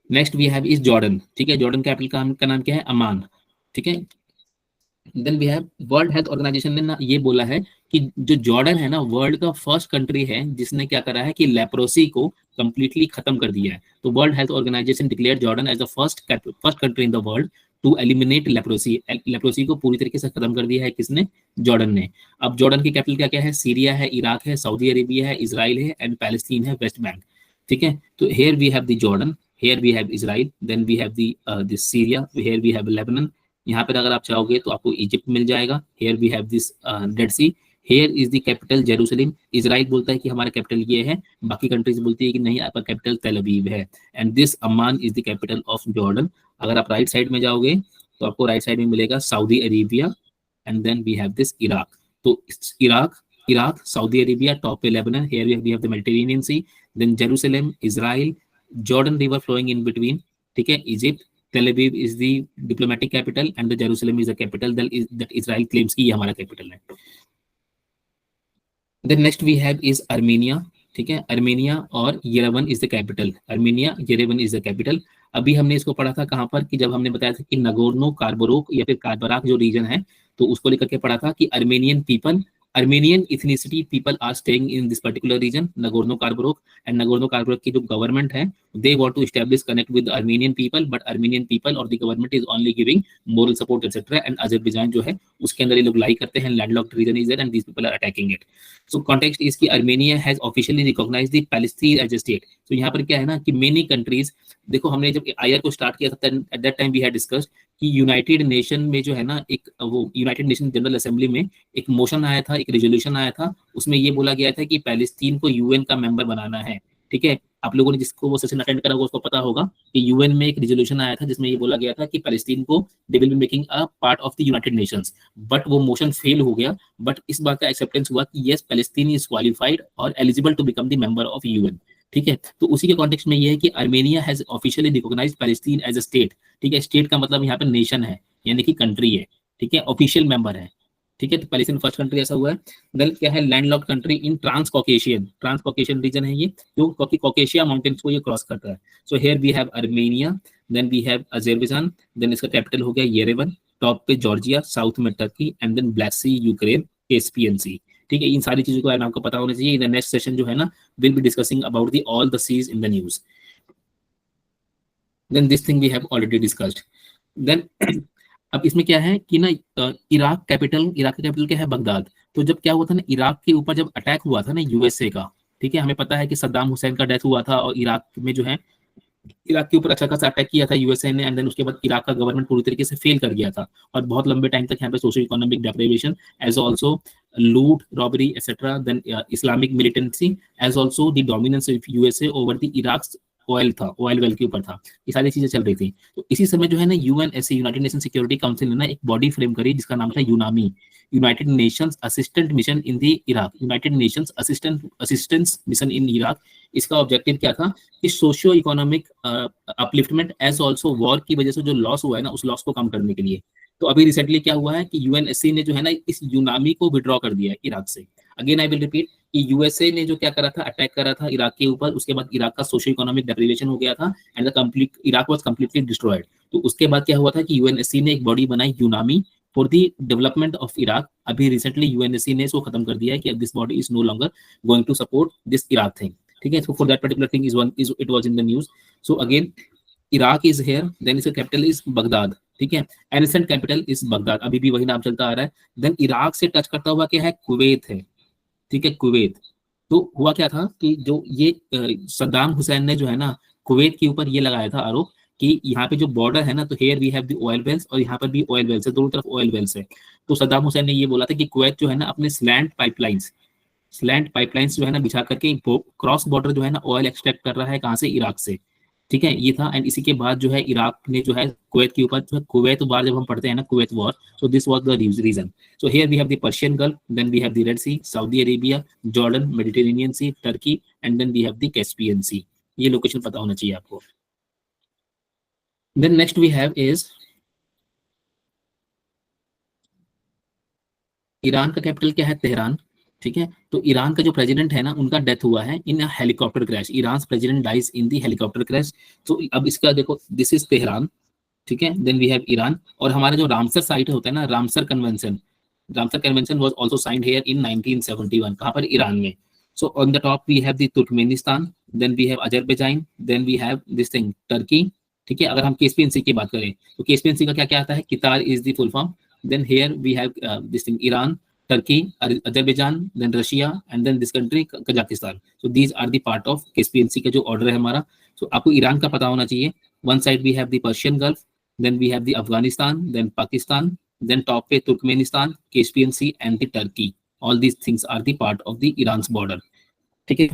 Next we have is Jordan. ठीक है, जॉर्डन कैपिटल का नाम क्या है, अमान। ठीक है, then we have World Health Organization ने ना ये बोला है कि जो जॉर्डन है ना, वर्ल्ड का फर्स्ट कंट्री है जिसने क्या करा है कि लेप्रोसी को कंप्लीटली खत्म कर दिया है। तो World Health Organization declare Jordan as the first country in the world to eliminate leprosy. Leprosy को पूरी तरीके से खत्म कर दिया है किसने, जॉर्डन ने। अब जॉर्डन की कैपिटल क्या क्या है, सीरिया है, इराक है, सऊदी अरेबिया है, इजराइल है एंड पैलेस्टीन है, वेस्ट बैंक। ठीक है, तो here we have the Jordan, here we have Israel, then we have the Syria, here we have Lebanon. यहाँ पर अगर आप चाहोगे तो आपको इजिप्ट मिल जाएगा। Here we have this Dead Sea, here is the capital Jerusalem. Israel बोलता है कि हमारा कैपिटल ये है, बाकी कंट्रीज बोलती है कि नहीं आपका कैपिटल तेल अवीव है। And this Aman is the capital of Jordan. अगर आप राइट साइड में जाओगे तो आपको राइट साइड में मिलेगा Saudi Arabia and then we have this Iraq. तो इराक, सऊदी अरेबिया, टॉप पे Lebanon, here we have the Mediterranean Sea, then Jerusalem, Israel, Jordan river flowing in between. ठीक है, Egypt, Tel Aviv is the diplomatic capital and the Jerusalem is the capital that Israel claims कि ये हमारा capital है। Then next we have is Armenia। ठीक है, Armenia और Yerevan is the capital. Armenia, Yerevan is the capital. अभी हमने इसको पढ़ा था कहाँ पर, कि जब हमने बताया था कि नगोर्नो कार्बोरोक या फिर कार्बराक जो रीजन है, तो उसको लेकर के पढ़ा था कि Armenian ethnicity people are staying in this particular region, Nagorno-Karabakh, and Nagorno-Karabakh की जो गवर्नमेंट है, they want to establish connect with the Armenian people, but Armenian people or the government is only giving moral support etc. and Azerbaijan जो है उसके अंदर ये लोग लाई करते हैं, landlocked region is there and these people are attacking it. So context is कि Armenia has officially recognized the Palestine as a state. So यहाँ पर क्या है ना कि many countries, देखो हमने जब IR को स्टार्ट किया था at that time we had discussed कि यूनाइटेड नेशन में जो है ना, एक वो यूनाइटेड नेशन जनरल असेंबली में एक मोशन आया था, एक रेजोल्यूशन आया था, उसमें ये बोला गया था कि पैलेस्टीन को यूएन का मेंबर बनाना है। ठीक है, आप लोगों ने जिसको वो सेशन अटेंड करा होगा उसको पता होगा कि यूएन में एक रेजोल्यूशन आया था जिसमें ये बोला गया था कि पैलेस्टीन को they will be making a part of the United Nations. But वो मोशन फेल हो गया। बट इस बात का एक्सेप्टेंस हुआ कि यस, पैलेस्टीन इज क्वालिफाइड और eligible to become the member of UN. ठीक है, तो उसी के कॉन्टेक्स्ट में ये है कि Armenia has officially recognised Palestine as a state. ठीक है, स्टेट का मतलब यहाँ पे नेशन है, यानी कि कंट्री है। ठीक है, ऑफिशियल मेंबर है। ठीक है, तो पैलेस्टीन फर्स्ट कंट्री ऐसा हुआ है। देन क्या है, landlocked country in trans region है ये, क्योंकि कॉकेशिया माउंटेन्स को ये क्रॉस करता है। So here we have Armenia, then we have Azerbaijan, then इसका कैपिटल हो गया येरेवन, टॉप पे जॉर्जिया, साउथ में Turkey and then Black Sea, Ukraine, Caspian Sea. ठीक है, इन सारी चीजों को आपको पता होना चाहिए। इन द नेक्स्ट सेशन जो है ना, will be discussing about the all the seas in the news. Then this thing we have already discussed. Then अब इसमें क्या है कि ना, इराक का कैपिटल क्या है, बगदाद। तो जब क्या हुआ था ना, इराक के ऊपर जब अटैक हुआ था ना यूएसए का, ठीक है, हमें पता है कि सद्दाम हुसैन का डेथ हुआ था और इराक में जो है, इराक के ऊपर अच्छा खासा अटैक किया था यूएसए ने। एंड देन उसके बाद इराक का गवर्नमेंट पूरी तरीके से फेल कर गया था और बहुत लंबे टाइम तक यहाँ पे social economic deprivation as also लूट, robbery etcetera, then Islamic militancy as also the dominance of USA over the Iraq oil था, ऑयल वेल के ऊपर था, ये सारी चीजें चल रही थी। तो इसी समय जो है ना, UNSC, United Nation Security Council ने ना एक बॉडी फ्रेम करी जिसका नाम था UNAMI, United Nations Assistant Mission in the Iraq, United Nations Assistance Mission in Iraq. इसका ऑब्जेक्टिव क्या था कि socio economic upliftment as also war की वजह से जो लॉस हुआ है ना, उस लॉस को कम करने के लिए। तो अभी रिसेंटली क्या हुआ है कि यूएनएससी ने जो है ना इस यूनामी को विड्रॉ कर दिया है इराक से। अगेन आई विल रिपीट कि यूएसए ने जो क्या करा था, अटैक करा था इराक के ऊपर, उसके बाद इराक का सोशल इकोनॉमिक डेप्रिवेशन हो गया था and the complete Iraq was completely destroyed. तो उसके बाद क्या हुआ था कि यूएनएससी ने एक बॉडी बनाई UNAMI for the development of Iraq. अभी रिसेंटली यूएनएससी ने इसको खत्म कर दिया है कि this body is no longer going to support this Iraq thing. ठीक है, so for that particular thing is it was in the news. So again Iraq is here, then इसका कैपिटल इज बगदाद, ठीक है, ancient capital is Baghdad, अभी भी वही नाम चलता आ रहा है। देन इराक से टच करता हुआ क्या है, कुवैत है, ठीक है, कुवैत। तो हुआ क्या था कि जो ये सद्दाम हुसैन ने जो है ना कुवैत के ऊपर ये लगाया था आरोप कि यहाँ पे जो बॉर्डर है ना, तो here we have the oil wells और यहाँ पर भी ऑयल वेल्स है, दोनों तरफ ऑयल वेल्स है। तो सद्दाम हुसैन ने ये बोला था कि कुवैत जो है ना अपने स्लैंट पाइपलाइंस जो है ना बिछा करके क्रॉस बॉर्डर जो है ना ऑयल एक्सट्रैक्ट कर रहा है, कहाँ से, इराक से, ठीक है, ये था। एंड इसी के बाद जो है इराक ने जो है कुवैत के ऊपर जो है, कुवैत वार जब हम पढ़ते हैं ना, Kuwait war, so this was the region. So here we have the Persian Gulf, then we have the Red Sea, Saudi Arabia, Jordan, Mediterranean Sea, Turkey, and then we have the Caspian Sea. ये location पता होना चाहिए आपको। Then next we have is Iran का capital क्या है, Tehran, ठीक है। तो ईरान का जो प्रेसिडेंट है ना, उनका डेथ हुआ है in helicopter crash, Iran president dies in the helicopter crash. तो अब इसका देखो, दिस इज तेहरान, ठीक है, देन वी हैव ईरान। और हमारा जो रामसर साइट होता है ना, Ramsar Convention was also signed here in 1971, कहां पर, ईरान में। So on the top we have the Turkmenistan, then we have Azerbaijan, then we have this thing Turkey, ठीक है। अगर हम कैस्पियन सी की बात करें तो कैस्पियन सी का क्या क्या आता है, Qatar is the full form. Then here we have this thing Iran, Turkey, Azerbaijan, then Russia, and then this country Kazakhstan. So these are the part of Caspian Sea का जो order है हमारा। सो आपको ईरान का पता होना चाहिए। One side we have the Persian Gulf, then we have the Afghanistan, then Pakistan, then top पे Turkmenistan, Caspian Sea and the Turkey. All these things are the part of the Iran's border. ठीक है।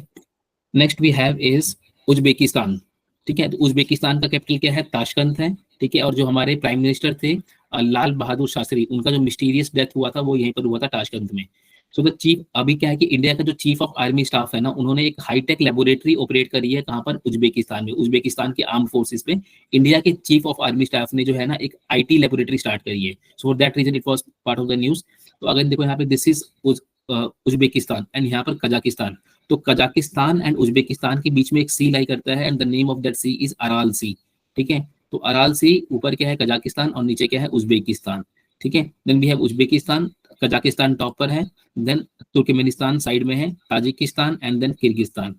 Next we have is Uzbekistan, ठीक है। तो Uzbekistan का capital क्या है, Tashkent है, ठीक है। और जो हमारे प्राइम मिनिस्टर थे लाल बहादुर शास्त्री, उनका जो मिस्टीरियस डेथ हुआ था वो यहीं पर हुआ था, ताशकंद में। सो द चीफ, अभी क्या है कि इंडिया का जो चीफ ऑफ आर्मी स्टाफ है ना, उन्होंने एक हाईटेक लेबोरेटरी ऑपरेट करी है, कहाँ पर, उज्बेकिस्तान में। उज्बेकिस्तान के आर्म फोर्सेस पे इंडिया के चीफ ऑफ आर्मी स्टाफ ने जो है ना एक आईटी लेबोरेटरी स्टार्ट करी है। So for that region it was part of the news. तो अगर देखो यहाँ पे दिस इज उज्बेकिस्तान एंड यहाँ पर कजाकिस्तान। तो कजाकिस्तान एंड उज्बेकिस्तान के बीच में एक सी लाई करता है, and the name of that sea is Aral Sea, ठीक है। तो अराल सी ऊपर क्या है, कजाकिस्तान, और नीचे क्या है, उज्बेकिस्तान, ठीक है। Then we have Uzbekistan, Kazakhstan top पर है, देन तुर्कमेनिस्तान साइड में है, ताजिकिस्तान, एंड देन किर्गिस्तान,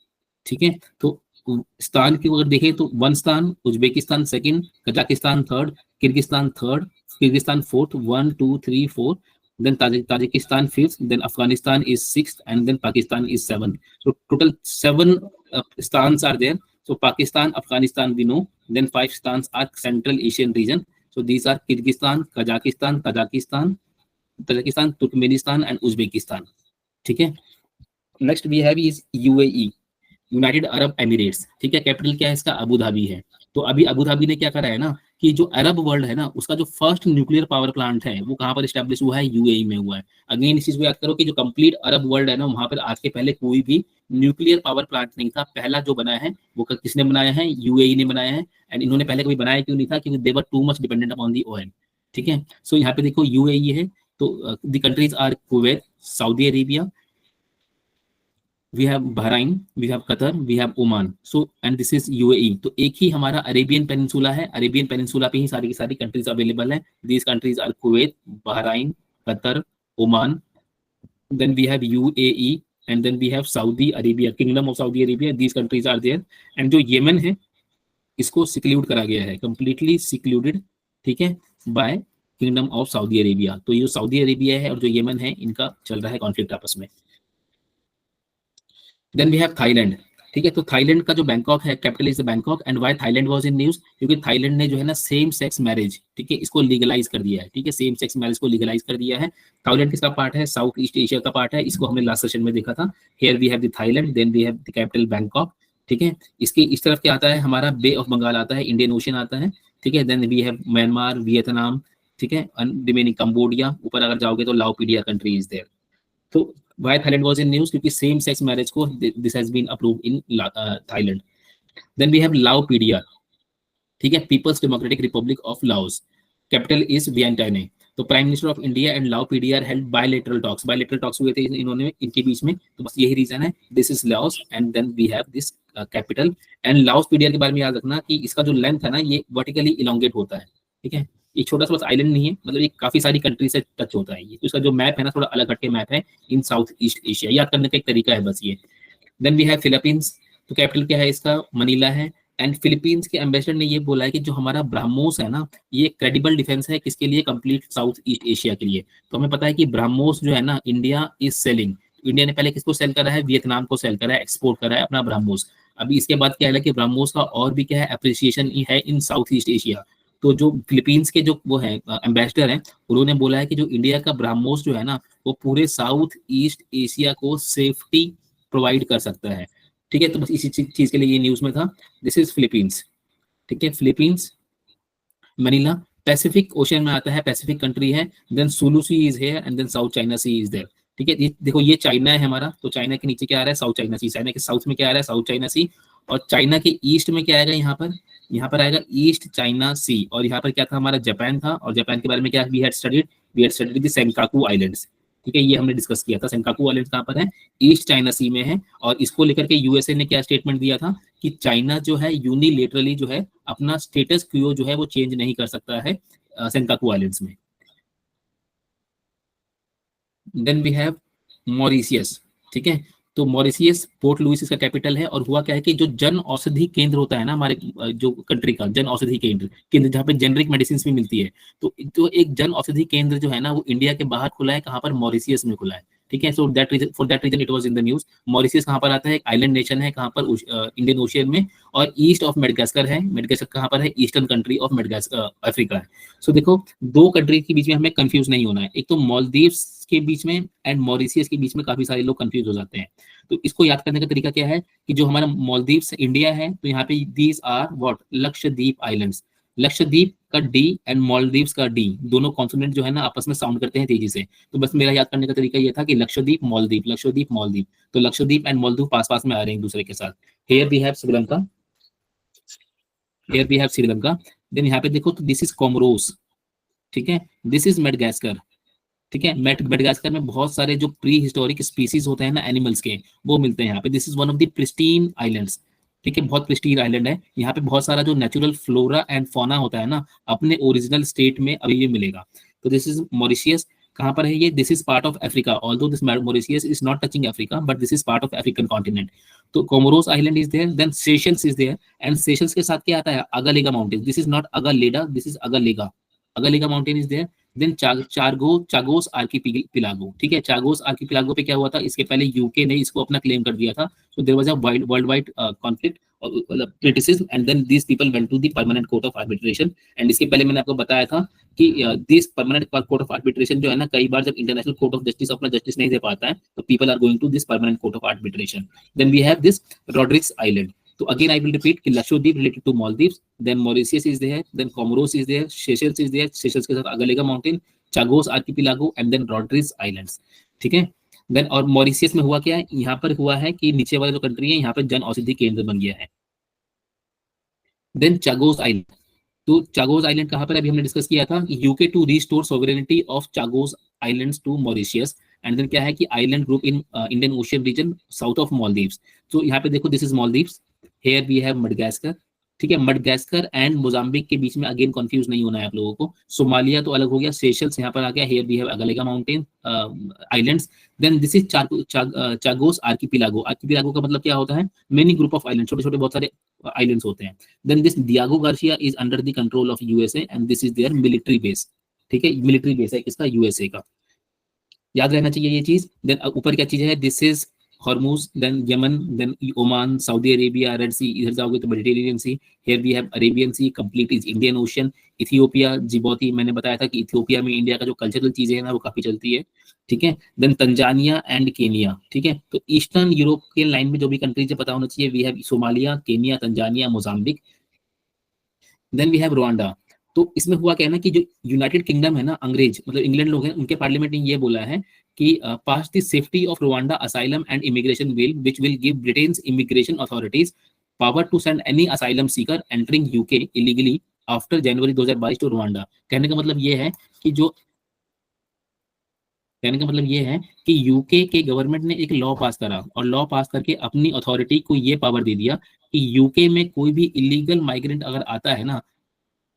ठीक है। तो स्थान की अगर देखें तो वन स्थान, Uzbekistan second, Kazakhstan third, Kyrgyzstan fourth, 1 2 3 4, then Tajikistan fifth, then Afghanistan is sixth, and then Pakistan is seventh. So total 7 stans are there. So Pakistan, Afghanistan we know, then 5 stans are Central Asian region. So these are Kyrgyzstan, Tajikistan, Turkmenistan, and Uzbekistan. ठीक है। Next we have is UAE, United Arab Emirates, ठीक है। Capital क्या है इसका, Abu Dhabi है। तो अभी अबू धाबी ने क्या करा है ना कि जो अरब वर्ल्ड है ना, उसका जो फर्स्ट न्यूक्लियर पावर प्लांट है वो कहाँ पर स्टैब्लिश हुआ है, यूएई में हुआ है। अगेन इस चीज को याद करो कि जो कंप्लीट अरब वर्ल्ड है ना, वहां पर आज के पहले कोई भी न्यूक्लियर पावर प्लांट नहीं था। पहला जो बनाया है वो किसने बनाया है, यूएई ने बनाया है। एंड इन्होंने पहले कभी बनाया क्यों नहीं था, क्योंकि they were too much dependent upon the oil, ठीक है। सो यहाँ पे देखो यूएई है, तो the countries are Kuwait, Saudi Arabia, we have Bahrain, we have Qatar, we have Oman. So and this is UAE. तो एक ही हमारा अरेबियन पेनिनसुला है, अरेबियन पेनिनसुला पे ही सारी की सारी कंट्रीज अवेलेबल है। These countries are Kuwait, Bahrain, Qatar, Oman. Then we have UAE and then we have Saudi Arabia, Kingdom of Saudi Arabia. These countries are there. And जो येमन है इसको सिक्ल्यूड करा गया है, कंप्लीटली सिक्ल्यूडेड, ठीक है, by Kingdom of Saudi Arabia. तो ये सऊदी अरेबिया है और जो येमन है इनका चल रहा है कॉन्फ्लिक्ट आपस में। देन वी हैव थाईलैंड, ठीक है। तो थाईलैंड का जो बैंकॉक है, capital is Bangkok. And why Thailand was in news, क्योंकि थाईलैंड ने जो है ना सेम सेक्स मैरिज, ठीक है, इसको लीगलाइज कर दिया है, ठीक है, सेम सेक्स मैरिज को लीगलाइज कर दिया है। थाईलैंड किसका पार्ट है, साउथ ईस्ट एशिया का पार्ट है। इसको हमने लास्ट सेशन में देखा था। Here we have the Thailand, then we have the capital Bangkok, ठीक है। इसके इस तरफ क्या आता है, हमारा बे ऑफ बंगाल आता है, इंडियन ओशन आता है, ठीक है। Then we have Myanmar, Vietnam, ठीक है, रिमेनिंग कंबोडिया। ऊपर अगर जाओगे तो लाओपीडिया कंट्री इज देयर। तो why Thailand was in news, क्योंकि सेम सेक्स मैरिज को this has been approved in Thailand. Then we have Laopedia, ठीक है, People's Democratic Republic of Laos, capital is Vientiane. तो prime minister of India and Lao PDR held bilateral talks हुए थे इन्होंने इनके बीच में। तो बस यही रीजन है, this is Laos and then we have this capital. And Laos PDR के बारे में याद रखना कि इसका जो लेंथ है ना, ये वर्टिकली इलोंगेट होता है, ठीक है। ये छोटा सा बस आइलैंड नहीं है, मतलब ये काफी सारी कंट्री से टच होता है। ये इसका जो मैप है ना, थोड़ा अलग हटके मैप है इन साउथ ईस्ट एशिया, याद करने का एक तरीका है बस ये। देन वी हैव फिलीपींस, तो कैपिटल क्या है इसका, मनीला है। एंड फिलीपींस के एम्बेसडर ने ये बोला है कि जो हमारा ब्रह्मोस है ना, ये क्रेडिबल डिफेंस है किसके लिए, कंप्लीट साउथ ईस्ट एशिया के लिए। तो हमें पता है कि ब्रह्मोस जो है ना, इंडिया इज सेलिंग, इंडिया ने पहले किसको सेल करा है, वियतनाम को सेल करा है, एक्सपोर्ट करा है अपना ब्रह्मोस। अभी इसके बाद क्या है कि ब्रह्मोस का और भी क्या है, अप्रिसिएशन है इन साउथ ईस्ट एशिया। तो जो फिलीपींस के जो वो है एम्बेसडर हैं, उन्होंने बोला है कि जो इंडिया का ब्रह्मोस जो है ना, वो पूरे साउथ ईस्ट एशिया को सेफ्टी प्रोवाइड कर सकता है। ठीक है, तो बस इसी चीज के लिए ये न्यूज में था। This is Philippines. ठीक है, फिलीपींस, मनीला, पैसिफिक ओशियन में आता है, पैसिफिक कंट्री है। Then Sulu Sea is here and then South China Sea is there. ठीक है, देखो ये चाइना है हमारा, तो चाइना के नीचे क्या आ रहा है, साउथ चाइना सी। चाइना के साउथ में क्या आ रहा है, साउथ चाइना सी। और चाइना के ईस्ट में क्या आएगा, यहाँ पर आएगा ईस्ट चाइना सी। और यहाँ पर क्या था, हमारा जापान था। और जापान के बारे में क्या, we had studied the Senkaku islands. ठीक है, ये हमने डिस्कस किया था। सेंकाकू आइलैंड्स कहाँ पर है, ईस्ट चाइना सी में है। और इसको लेकर के यूएसए ने क्या स्टेटमेंट दिया था कि चाइना जो है यूनिलेटरली जो है अपना स्टेटस क्यू जो है वो चेंज नहीं कर सकता है सेंकाकू आइलैंड्स में। Then we have Mauritius. ठीक है, तो मॉरिशियस, पोर्ट लुइस इसका कैपिटल है। और हुआ क्या है कि जो जन औषधि केंद्र होता है ना हमारे जो कंट्री का, जन औषधि केंद्र केंद्र जहाँ पे जेनरिक मेडिसिन भी मिलती है, तो एक जन औषधि केंद्र जो है ना, वो इंडिया के बाहर खुला है। कहाँ पर, मॉरिशियस में खुला है। ठीक है, so that region, for that region it was in the news. Mauritius कहाँ पर आता है, एक आइलैंड नेशन है, कहाँ पर, इंडियन ओशियन में। और ईस्ट ऑफ मेडगास्कर है। मेडगास्कर कहाँ पर है, eastern country of Madagascar, Africa है। सो देखो, दो कंट्री के बीच में हमें कंफ्यूज नहीं होना है। एक तो मालदीव्स के बीच में एंड मॉरिशियस के बीच में काफी सारे लोग कंफ्यूज हो जाते हैं। तो इसको याद करने का तरीका क्या है कि जो हमारा मालदीव्स इंडिया है, तो यहाँ पे these are what, Lakshadweep islands. Lakshadweep का डी एंड मालदीव्स का डी, दोनों कॉन्सोनेंट जो है ना आपस में साउंड करते हैं तेजी से। तो बस मेरा याद करने का तरीका ये था कि लक्षद्वीप मालदीव, लक्षद्वीप मालदीव। तो लक्षद्वीप एंड मालदीव पास पास में आ रहे हैं एक दूसरे के साथ। Here we have Sri Lanka, here we have Sri Lanka. देन यहाँ पे देखो, तो दिस इज कोमोरोस। ठीक है, दिस इज मेडगास्कर। ठीक है, मेडगास्कर में बहुत सारे जो प्री हिस्टोरिक स्पीसीज होते हैं ना एनिमल्स के, वो मिलते हैं यहाँ पे। This is one of the pristine islands. ठीक है, बहुत प्रिस्टीन आइलैंड है। यहाँ पे बहुत सारा जो नेचुरल फ्लोरा एंड फौना होता है ना, अपने ओरिजिनल स्टेट में अभी भी मिलेगा। तो दिस इज मॉरिशियस। कहाँ पर है ये, this is part of Africa, although this Mauritius is not touching Africa, but this is part of African continent. तो Comoros island is there, then Seychelles is there. And Seychelles के साथ क्या आता है, Agalega mountain. This is not Agaleda, this is Agalega. Agalega mountain is there. Then Chagos Archipelago. ठीक है, Chagos आर्कीपिलागो पे क्या हुआ था, इसके पहले यूके ने इसको अपना क्लेम कर दिया था। So there was a world wide conflict, criticism, and then these people went to the Permanent Court of Arbitration. एंड इसके पहले मैंने आपको बताया था कि this Permanent Court of Arbitration जो है ना, कई बार जब इंटरनेशनल कोर्ट ऑफ जस्टिस अपना जस्टिस नहीं दे पाता है, तो people are going to this Permanent Court of Arbitration. Then we have this Rodrigues island. तो अगेन आई विल रिपीट कि Lakshadweep related to Maldives, then Mauritius is there, then Comoros is there, Seychelles is there, Seychelles के साथ Agalega mountain, Chagos Archipelago and then Rodrigues islands. ठीक है, then और Mauritius में हुआ क्या है, यहाँ पर हुआ है कि नीचे वाला जो कंट्री है यहाँ पर जन औषधि केंद्र बन गया है। देन चागोस आइलैंड, तो चागोस आइलैंड कहाँ पर, अभी हमने डिस्कस किया था कि UK to restore sovereignty of Chagos islands to Mauritius. And then क्या है कि island group in Indian Ocean region south of Maldives. तो यहाँ पे देखो, this is Maldives, here we have Madagascar. ठीक है, मडगास्कर एंड मोजाम्बिक के बीच में अगेन कंफ्यूज नहीं होना है आप लोगों को। सोमालिया तो अलग हो गया, सेशल्स यहाँ पर आ गया, here we have Agalega mountain islands. Then this is Chagos Archipelago. Archipelago का मतलब क्या होता है, मेनी ग्रुप ऑफ आइलैंड, छोटे छोटे बहुत सारे आइलैंड्स होते हैं। Then this Diego Garcia is under the control of USA and this is their military base. ठीक है, मिलिट्री बेस है किसका, यूएसए का, याद रहना चाहिए ये चीज। देन ऊपर क्या चीज है, this is Hormuz, then Yemen, then Oman, Saudi Arabia, Red Sea, इधर जाओगे तो Mediterranean Sea. Here we have Arabian Sea, complete is Indian Ocean. Ethiopia, Djibouti, मैंने बताया था कि इथियोपिया में इंडिया का जो कल्चरल चीजें है ना वो काफी चलती है। ठीक है, देन तंजानिया एंड केनिया। ठीक है, तो ईस्टर्न यूरोप के लाइन में जो भी कंट्रीज पता होना चाहिए, we have Somalia, Kenya, Tanzania, Mozambique. Then we have Rwanda. तो इसमें हुआ क्या है ना कि जो यूनाइटेड किंगडम है ना, अंग्रेज मतलब इंग्लैंड लोग हैं, उनके पार्लियामेंट ने ये बोला है कि pass the safety of Rwanda asylum and immigration bill which will give Britain's immigration authorities power to send any asylum seeker entering UK illegally after January 2022 to Rwanda. कहने का मतलब ये है कि जो कहने का मतलब ये है कि यूके के गवर्नमेंट ने एक लॉ पास करा और लॉ पास करके अपनी अथॉरिटी को ये पावर दे दिया कि यूके में कोई भी इलीगल माइग्रेंट अगर आता है ना,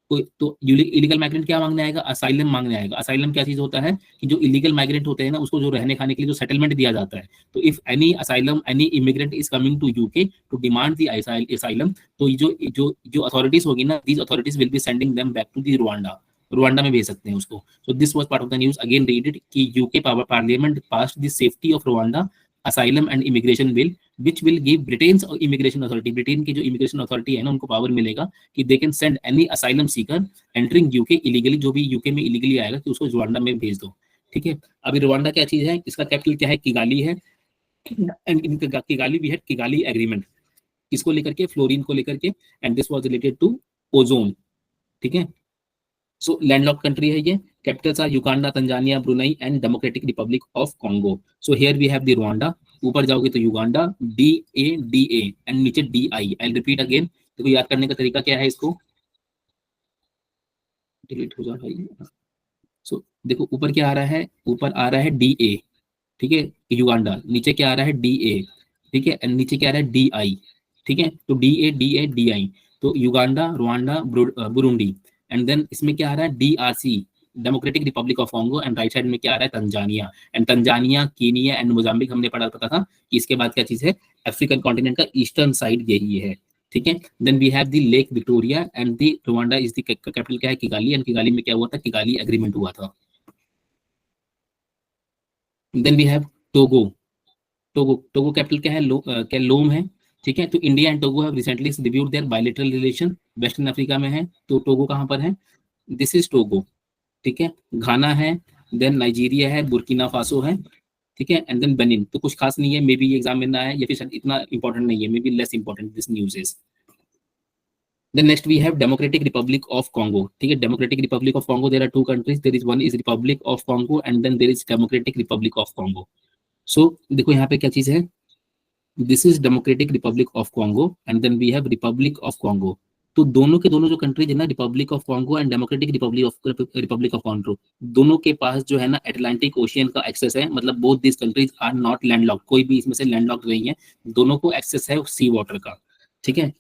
कोई तो इलीगल माइग्रेंट क्या मांगने आएगा, असाइलम मांगने आएगा। असाइलम क्या चीज होता है कि जो इलीगल माइग्रेंट होते हैं ना उसको जो रहने खाने के लिए जो सेटलमेंट दिया जाता है। तो if any asylum any immigrant is coming to UK to demand the asylum, तो ये जो अथॉरिटीज होगी ना, these authorities will be sending them back to the Rwanda, Rwanda में भेज सकते हैं उसको। So this was part of the news, again read it, कि UK parliament passed the safety of Rwanda asylum and immigration bill which will give Britain's immigration authority, Britain की जो immigration authority है ना उनको पावर मिलेगा कि they can send any asylum seeker entering UK illegally, जो भी यूके में इलीगली आएगा कि उसको रुवांडा में भेज दो। ठीक है, अभी रुवांडा क्या चीज है, इसका कैपिटल क्या है, किगाली है, एंड इनका किगाली भी है, किगाली एग्रीमेंट, इसको लेकर के, फ्लोरीन को लेकर के, and this was related to ozone. ठीक है, सो लैंडलॉक्ड कंट्री है ये। Capitals are Uganda, Tanzania, Brunei and Democratic Republic of Congo. So here we have the Rwanda, ऊपर जाओगे तो युगांडा, DA एंड नीचे DI। आई रिपीट अगेन, देखो याद करने का तरीका क्या है, इसको डिलीट हो जाए। सो देखो ऊपर क्या आ रहा है, ऊपर आ रहा है DA, ठीक है, युगांडा, नीचे क्या आ रहा है DA, ठीक है, एंड नीचे क्या आ रहा है DI। ठीक है, तो DA, DI, तो Uganda, Rwanda, Burundi, and then इसमें क्या आ रहा है DRC, Democratic Republic of Congo, and right side में क्या आ रहा है Tanzania, and Tanzania, Kenya and Mozambique हमने पता था कि इसके बाद क्या चीज है, अफ्रीकन कॉन्टिनेंट का ईस्टर्न साइड यही है। ठीक है, then we have the Lake Victoria and the Rwanda is the capital क्या है, किगाली, एंड किगाली में क्या हुआ था, किगाली एग्रीमेंट हुआ था। Then we have Togo, Togo capital क्या है, क्या लोम है। ठीक है, तो India and Togo have recently reviewed their bilateral relation, western Africa में है, तो टोगो कहाँ पर है, दिस इज टोगो। ठीक है, घाना है, देन नाइजीरिया है, बुर्किना फासो है, ठीक है, एंड देन बेनिन। तो कुछ खास नहीं है, मे बी एग्जाम में ना है या फिर शायद इतना इंपॉर्टेंट नहीं है, may be less important this news is. Then next we have Democratic Republic of Congo. ठीक है, Democratic Republic of Congo, there are two countries, there is one is Republic of Congo and then there is Democratic Republic of Congo. So देखो यहाँ पे क्या चीज है, this is Democratic Republic of Congo and then we have Republic of Congo. तो दोनों के दोनों जो कंट्रीज है ना, Republic of Congo and Democratic Republic of Congo, दोनों के पास जो है ना अटलांटिक ओशियन का एक्सेस है, मतलब both this countries are not landlocked, कोई भी इसमें से लैंडलॉक्ड नहीं है, दोनों को एक्सेस है सी वाटर का। ठीक है,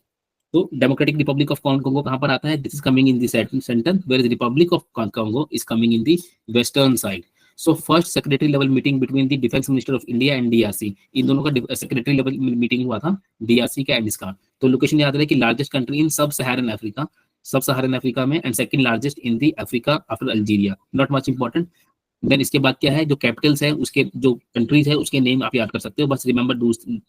तो डेमोक्रेटिक रिपब्लिक ऑफ कॉन्गो कहाँ पर आता है, this is coming in the centre, where Republic of Congo is coming in the western side. So first secretary level meeting between the defence minister of India and DRC, इन दोनों का secretary level meeting हुआ था, DRC का and इसका। तो location याद रहे कि लार्जेस्ट कंट्री इन सब Saharan Africa, sub Saharan Africa में, and second largest in the Africa after Algeria, not much important. Then इसके बाद क्या है, जो कैपिटल्स है उसके, जो कंट्रीज है उसके नेम आप याद कर सकते हो, बस रिमेंबर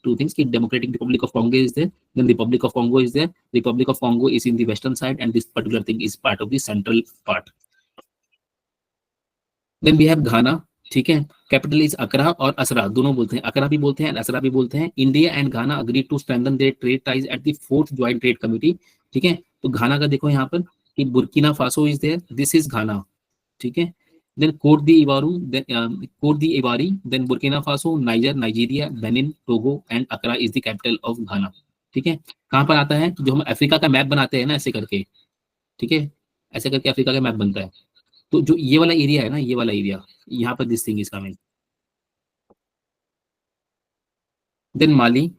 टू थिंग्स कि Democratic Republic of Congo is there, then Republic of Congo is there, Republic of Congo is in the western side and this particular thing is part of the central part. Then we have Ghana, ठीक है, capital is अकरा और असरा, दोनों बोलते हैं, अकरा भी बोलते हैं असरा भी बोलते हैं। India and Ghana agree to strengthen their trade ties at the fourth joint trade committee. ठीक है, तो घाना का देखो यहाँ पर कि Burkina Faso is there, this is Ghana. ठीक है, then Cote d'Ivoire, Cote d'Ivoire, then Burkina Faso, Niger, Nigeria, Benin, Togo and Accra is the capital of Ghana। ठीक है, कहाँ पर आता है, जो हम अफ्रीका का मैप बनाते हैं ना ऐसे करके, ठीक है, ऐसे करके अफ्रीका का मैप बनता है, तो जो ये वाला एरिया है ना, ये वाला एरिया, यहाँ पर this thing is coming. Then Mali,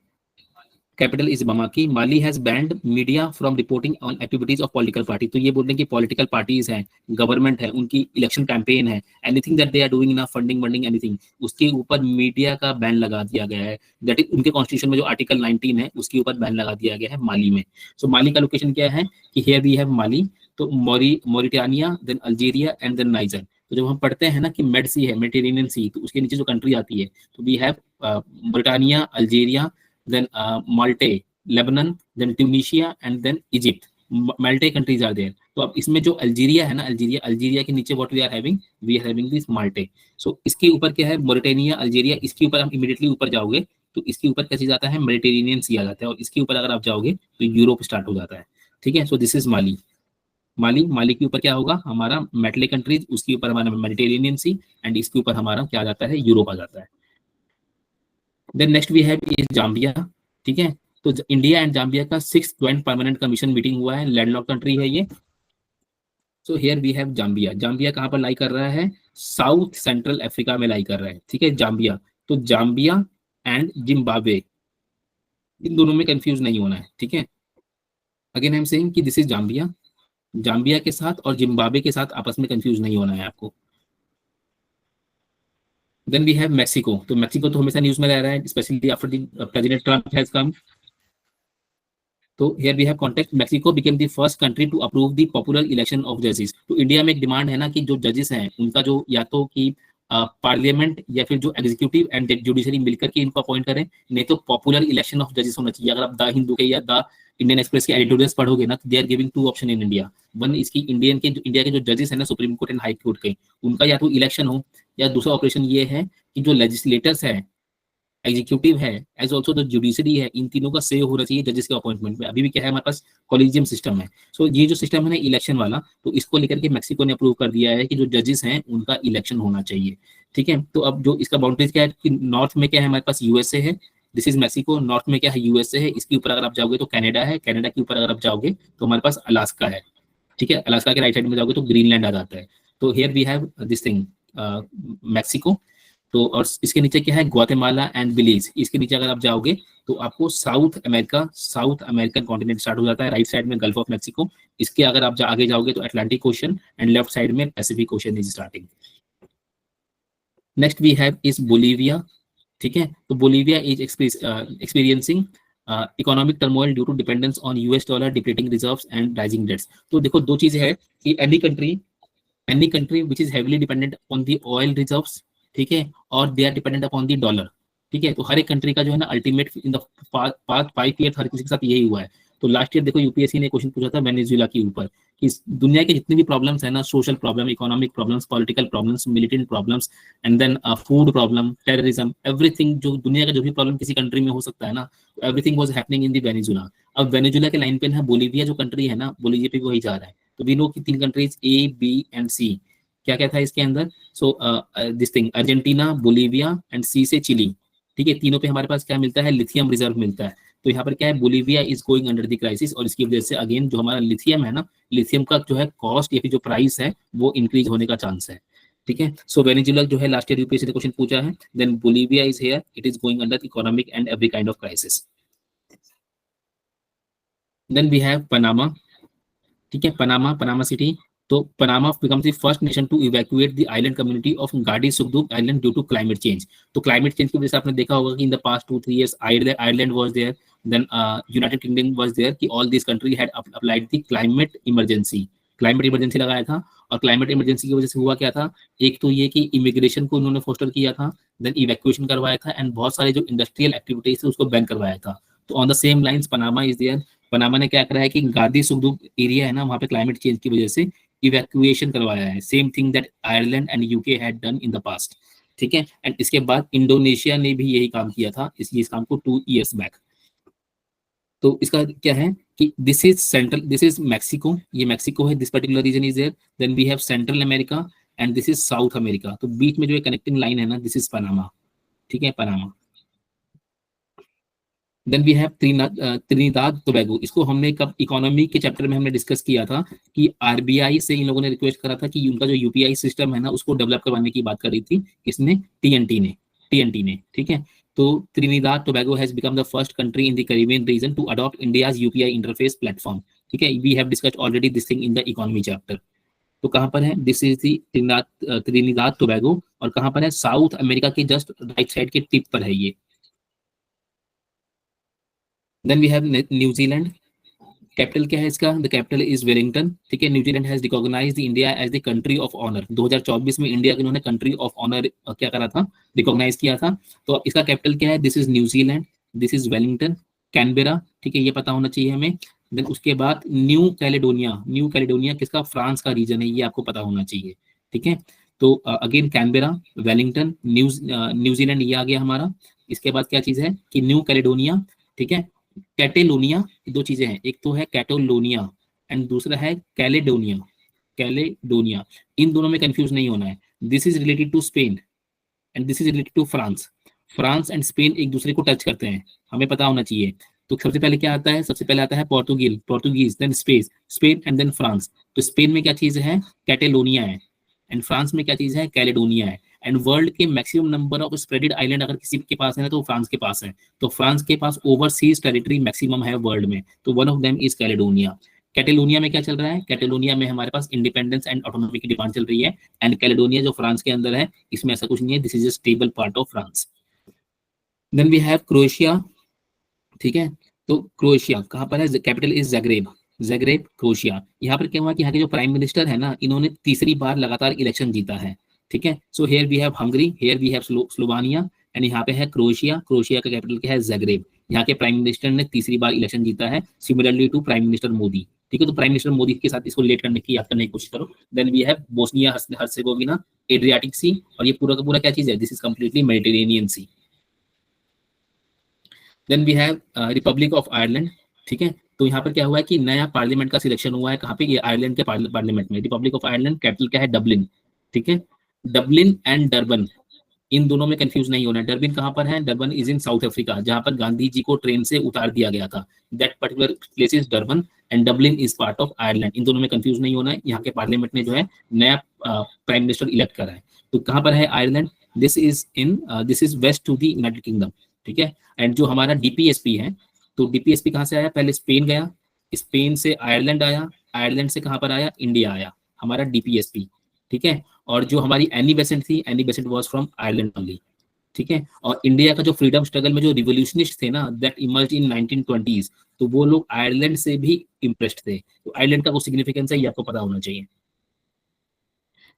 capital is Bamako, Mali has banned media from reporting on activities of political party. तो ये बोल रहे हैं कि पॉलिटिकल पार्टीज हैं, गवर्नमेंट है, उनकी इलेक्शन कैंपेन है, anything that they are doing in funding वंडिंग एनीथिंग, उसके ऊपर मीडिया का बैन लगा दिया गया है। दैट इज उनके कॉन्स्टिट्यूशन में जो आर्टिकल 19 है उसके ऊपर बैन लगा दिया गया है माली में। सो माली का लोकेशन क्या है कि हियर वी हैव माली, तो Mauritania, then Algeria and then Niger. तो जब हम पढ़ते हैं ना कि मेड सी है, मेडिटेरेनियन सी, तो उसके नीचे जो कंट्री आती है, तो we have Mauritania, Algeria, then Malta, Lebanon, then Tunisia and then Egypt. Malta countries are there. तो अब इसमें जो अल्जीरिया है ना, अल्जीरिया के नीचे what we are having this Malta. So इसके ऊपर क्या है, मोरिटानिया, अल्जीरिया, इसके ऊपर हम इमीडिएटली ऊपर जाओगे तो इसके ऊपर क्या चीज आता है, मेडिटेरेनियन सी आ जाता है, और इसके ऊपर अगर आप जाओगे तो यूरोप स्टार्ट हो जाता है। ठीक है, सो दिस इज माली। माली के ऊपर क्या होगा हमारा, मेटले कंट्रीज, उसके ऊपर हमारा मेडिटेरेनियन सी, एंड इसके ऊपर हमारा क्या आ जाता है, यूरोप आ जाता है। Then next we have is Zambia. ठीक है, तो इंडिया एंड जाम्बिया का 6th joint permanent commission meeting हुआ है, लैंडलॉक कंट्री है ये। So here we have Zambia, Zambia कहाँ पर लाई कर रहा है, साउथ सेंट्रल अफ्रीका में लाई कर रहा है। ठीक है, जाम्बिया, तो जाम्बिया एंड जिम्बाब्वे, इन दोनों में कंफ्यूज नहीं होना है। ठीक है, अगेन आई एम सेइंग कि दिस इज जाम्बिया, जाम्बिया के साथ और जिम्बाब्वे के साथ आपस में कंफ्यूज नहीं होना है आपको। देन वी हैव मैक्सिको, तो मैक्सिको तो हमेशा न्यूज में रह रहा है, specially after the president Trump has come. तो here we have context, Mexico became the first country to approve the popular election of जजेस। तो इंडिया में एक डिमांड है ना कि जो जजेस हैं उनका जो या तो कि पार्लियामेंट या फिर जो एग्जीक्यूटिव एंड जुडिशरी मिलकर के इनको अपॉइंट करें, नहीं तो पॉपुलर इलेक्शन ऑफ जजेस होना चाहिए। अगर आप द हिंदू के या द इंडियन एक्सप्रेस के एडिटोरियल्स पढ़ोगे ना, तो they are giving two option in India. One इसकी इंडिया के जो जजेस है ना supreme court and high court के, उनका या तो इलेक्शन हो, या दूसरा ऑपरेशन ये है कि जो लेजिस्लेटर्स है, एग्जीक्यूटिव है, एज ऑल्सो द जुडिशरी है, इन तीनों का से होना चाहिए जजेस के अपॉइंटमेंट में। अभी भी क्या है हमारे पास कॉलेजियम सिस्टम है। सो ये जो सिस्टम है ना इलेक्शन वाला, तो इसको लेकर के मैक्सिको ने अप्रूव कर दिया है कि जो जजेस हैं उनका इलेक्शन होना चाहिए। ठीक है, तो अब जो इसका बाउंड्रीज क्या है कि नॉर्थ में क्या है हमारे पास यूएसए है, दिस इज मैक्सिको। नॉर्थ में क्या है यूएसए है, इसके ऊपर अगर आप जाओगे तो कनाडा है, कनाडा के ऊपर अगर आप जाओगे तो हमारे पास अलास्का है। ठीक है, अलास्का के राइट साइड में जाओगे तो ग्रीनलैंड आ जाता है। तो here we have this thing Mexico. तो और इसके नीचे क्या है ग्वाटेमाला एंड बिलीज। इसके नीचे अगर आप जाओगे तो आपको South America, South American continent start हो जाता है। राइट साइड में गल्फ ऑफ मैक्सिको, इसके अगर आप आगे जाओगे तो Atlantic Ocean, and left side में Pacific Ocean is starting. Next we have is Bolivia. ठीक है, तो Bolivia is experiencing economic turmoil due to dependence on US dollar, depleting reserves and rising debts. तो देखो दो चीजें हैं कि any country which is heavily dependent on the oil reserves, ठीक है, और they are dependent upon the dollar. ठीक है, तो हर एक कंट्री का जो है ना ultimate in the past 5 year हर किसी के साथ यही हुआ है। तो लास्ट ईयर देखो यूपीएससी ने क्वेश्चन पूछा था वेनेजुएला के ऊपर कि दुनिया के जितनी भी प्रॉब्लम्स है ना, social problem, economic problems, political problems, militant problems, and then food problem, terrorism, everything, जो दुनिया का जो भी प्रॉब्लम किसी कंट्री में हो सकता है ना, everything was happening in the Venezuela. अब वेनेजुएला के लाइन पे है बोलीविया जो कंट्री है ना, बोलीविया पे वही जा रहा है। तो वी नो कि 3 countries A B and C, क्या क्या था इसके अंदर। So this thing Argentina, Bolivia and C से चिली। ठीक है, तीनों पे हमारे पास क्या मिलता है, लिथियम रिजर्व मिलता है। तो यहाँ पर क्या है, Bolivia is going under the crisis, और इसकी वजह से अगेन जो हमारा लिथियम है ना, लिथियम का जो है कॉस्ट या फिर जो प्राइस है वो इंक्रीज होने का चांस है। ठीक है, सो वेनेजुएला जो है लास्ट ईयर यूपीएससी ने क्वेश्चन पूछा है, then Bolivia is here, it is going under economic and every kind of crisis. Then we have Panama. ठीक है, पनामा सिटी। तो Panama becomes the first nation to evacuate the island community of Gardi Sugdub island due to climate change. तो climate change की वजह से आपने देखा होगा कि in the past 2-3 years Ireland was there, then United Kingdom was there, कि all this country had applied the climate emergency लगाया था। और क्लाइमेट इमरजेंसी की वजह से हुआ क्या था, एक तो ये कि इमिग्रेशन को उन्होंने फोस्टर किया था, देन इवैक्यूएशन करवाया था, एंड बहुत सारे जो इंडस्ट्रियल एक्टिविटीज थे उसको बैन करवाया था। तो on the same lines Panama is there. Panama ने क्या करा है कि गादी सुगदुक एरिया है ना, वहाँ पे क्लाइमेट चेंज की वजह से इवैक्यूएशन करवाया है, same thing that Ireland and UK had done in the past. ठीक है, एंड इसके बाद इंडोनेशिया ने भी यही काम किया था, इस काम को 2 years बैक। तो इसका क्या है कि दिस इज मैक्सिको, ये मैक्सिको है, this particular region is there. Then we have Central America and this is South America. तो बीच में जो कनेक्टिंग लाइन है ना, दिस इज पनामा। ठीक है, Panama. Then we have Trinidad Tobago. इसको हमने कब इकोनॉमी के चैप्टर में हमने डिस्कस किया था कि आरबीआई से इन लोगों ने रिक्वेस्ट करा था कि उनका जो यूपीआई सिस्टम है ना उसको डेवलप करवाने की बात कर रही थी, किसने, टीएनटी ने। ठीक है, तो Trinidad Tobago has become the first country in the Caribbean region to adopt India's UPI interface platform. ठीक है, we have discussed already this thing in the economy chapter. तो कहाँ पर है, this is the Trinidad Tobago, और कहाँ पर है, साउथ अमेरिका के जस्ट राइट साइड के टिप पर है ये। Then we have New Zealand. Capital क्या है इसका, द कैपिटल इज वेलिंगटन। ठीक है, New Zealand has recognised India as the country of honour. 2024 में इंडिया को इन्होंने कंट्री ऑफ ऑनर क्या करा था, रिकॉग्नाइज किया था। तो इसका कैपिटल क्या है, this is New Zealand, this is Wellington, Canberra. ठीक है, ये पता होना चाहिए हमें। देन उसके बाद न्यू कैलेडोनिया किसका, फ्रांस का रीजन है, ये आपको पता होना चाहिए। ठीक है, तो अगेन कैनबेरा, वेलिंगटन, न्यूजीलैंड ये आ गया हमारा। इसके बाद क्या चीज है कि न्यू कैलेडोनिया। ठीक है, कैटेलोनिया, दो चीजें हैं, एक तो है कैटोलोनिया एंड दूसरा है कैलेडोनिया। इन दोनों में कंफ्यूज नहीं होना है। This is related to Spain and this is related to France. France and Spain एक दूसरे को टच करते हैं, हमें पता होना चाहिए। तो सबसे पहले क्या आता है, सबसे पहले आता है Portuguese, then Spain and then France. तो स्पेन में क्या चीज है, कैटेलोनिया है, एंड फ्रांस में क्या चीज है, कैलेडोनिया है। एंड वर्ल्ड के maximum number of spreaded island अगर किसी के पास है ना, तो फ्रांस के पास है। तो फ्रांस के पास ओवरसीज टेरिटरी मैक्सिमम है वर्ल्ड में, तो one of them is Caledonia. Catalonia में क्या चल रहा है? कैटेलोनिया में हमारे पास इंडिपेंडेंस एंड ऑटोनॉमी की डिमांड चल रही है। एंड कैलेडोनिया जो फ्रांस के अंदर है, इसमें ऐसा कुछ नहीं है, this is a stable part of France. Then we have Croatia, ठीक है। तो क्रोएशिया कहाँ पर है? Capital is Zagreb, Zagreb Croatia. यहाँ पर क्या हुआ कि यहाँ के जो प्राइम मिनिस्टर है ना, इन्होंने तीसरी बार लगातार इलेक्शन जीता है, ठीक है। So here we have Hungary, here we have Slovenia, and यहाँ पे है क्रोएशिया। क्रोएशिया का कैपिटल क्या है? ज़ाग्रेब। यहाँ के प्राइम मिनिस्टर ने तीसरी बार इलेक्शन जीता है, similarly to prime minister Modi, ठीक है। तो प्राइम मिनिस्टर मोदी के साथ इसको रिलेट करने की, याद करने की कोशिश करो। Then we have Bosnia Herzegovina, Adriatic Sea, और ये पूरा का पूरा क्या चीज है? This is completely Mediterranean Sea. Then we have Republic of Ireland, ठीक है। तो यहाँ पर क्या हुआ है कि नया पार्लियामेंट का सिलेक्शन हुआ है, कहाँ पे? ये आयरलैंड के पार्लियामेंट में। रिपब्लिक ऑफ आयरलैंड, कैपिटल क्या है? डबलिन, ठीक है। डबलिन एंड डरबन, इन दोनों में कंफ्यूज नहीं होना है। डरबन कहाँ पर है? Durban is in south Africa, जहां पर गांधी जी को ट्रेन से उतार दिया गया था। That particular place is Durban, and Dublin is part of Ireland. इन दोनों में कंफ्यूज नहीं होना है। यहाँ के पार्लियामेंट ने जो है नया प्राइम मिनिस्टर इलेक्ट करा है। तो कहाँ पर है Ireland? This is west to the United Kingdom, ठीक है। एंड जो हमारा डीपीएसपी है, तो डीपीएसपी कहाँ से आया? पहले स्पेन गया, स्पेन से आयरलैंड आया, आयरलैंड से कहाँ पर आया? इंडिया आया, हमारा डीपीएसपी, ठीक है। और जो हमारी एनी बेसेंट थी, Annie Besant was from Ireland only, ठीक है। और इंडिया का जो फ्रीडम स्ट्रगल में जो रिवोल्यूशनिस्ट थे ना, दैट इमर्ज इन 1920s, तो वो लोग आयरलैंड से भी इम्प्रेस्ड थे। तो आयरलैंड का वो सिग्निफिकेंस है, ये आपको पता होना चाहिए।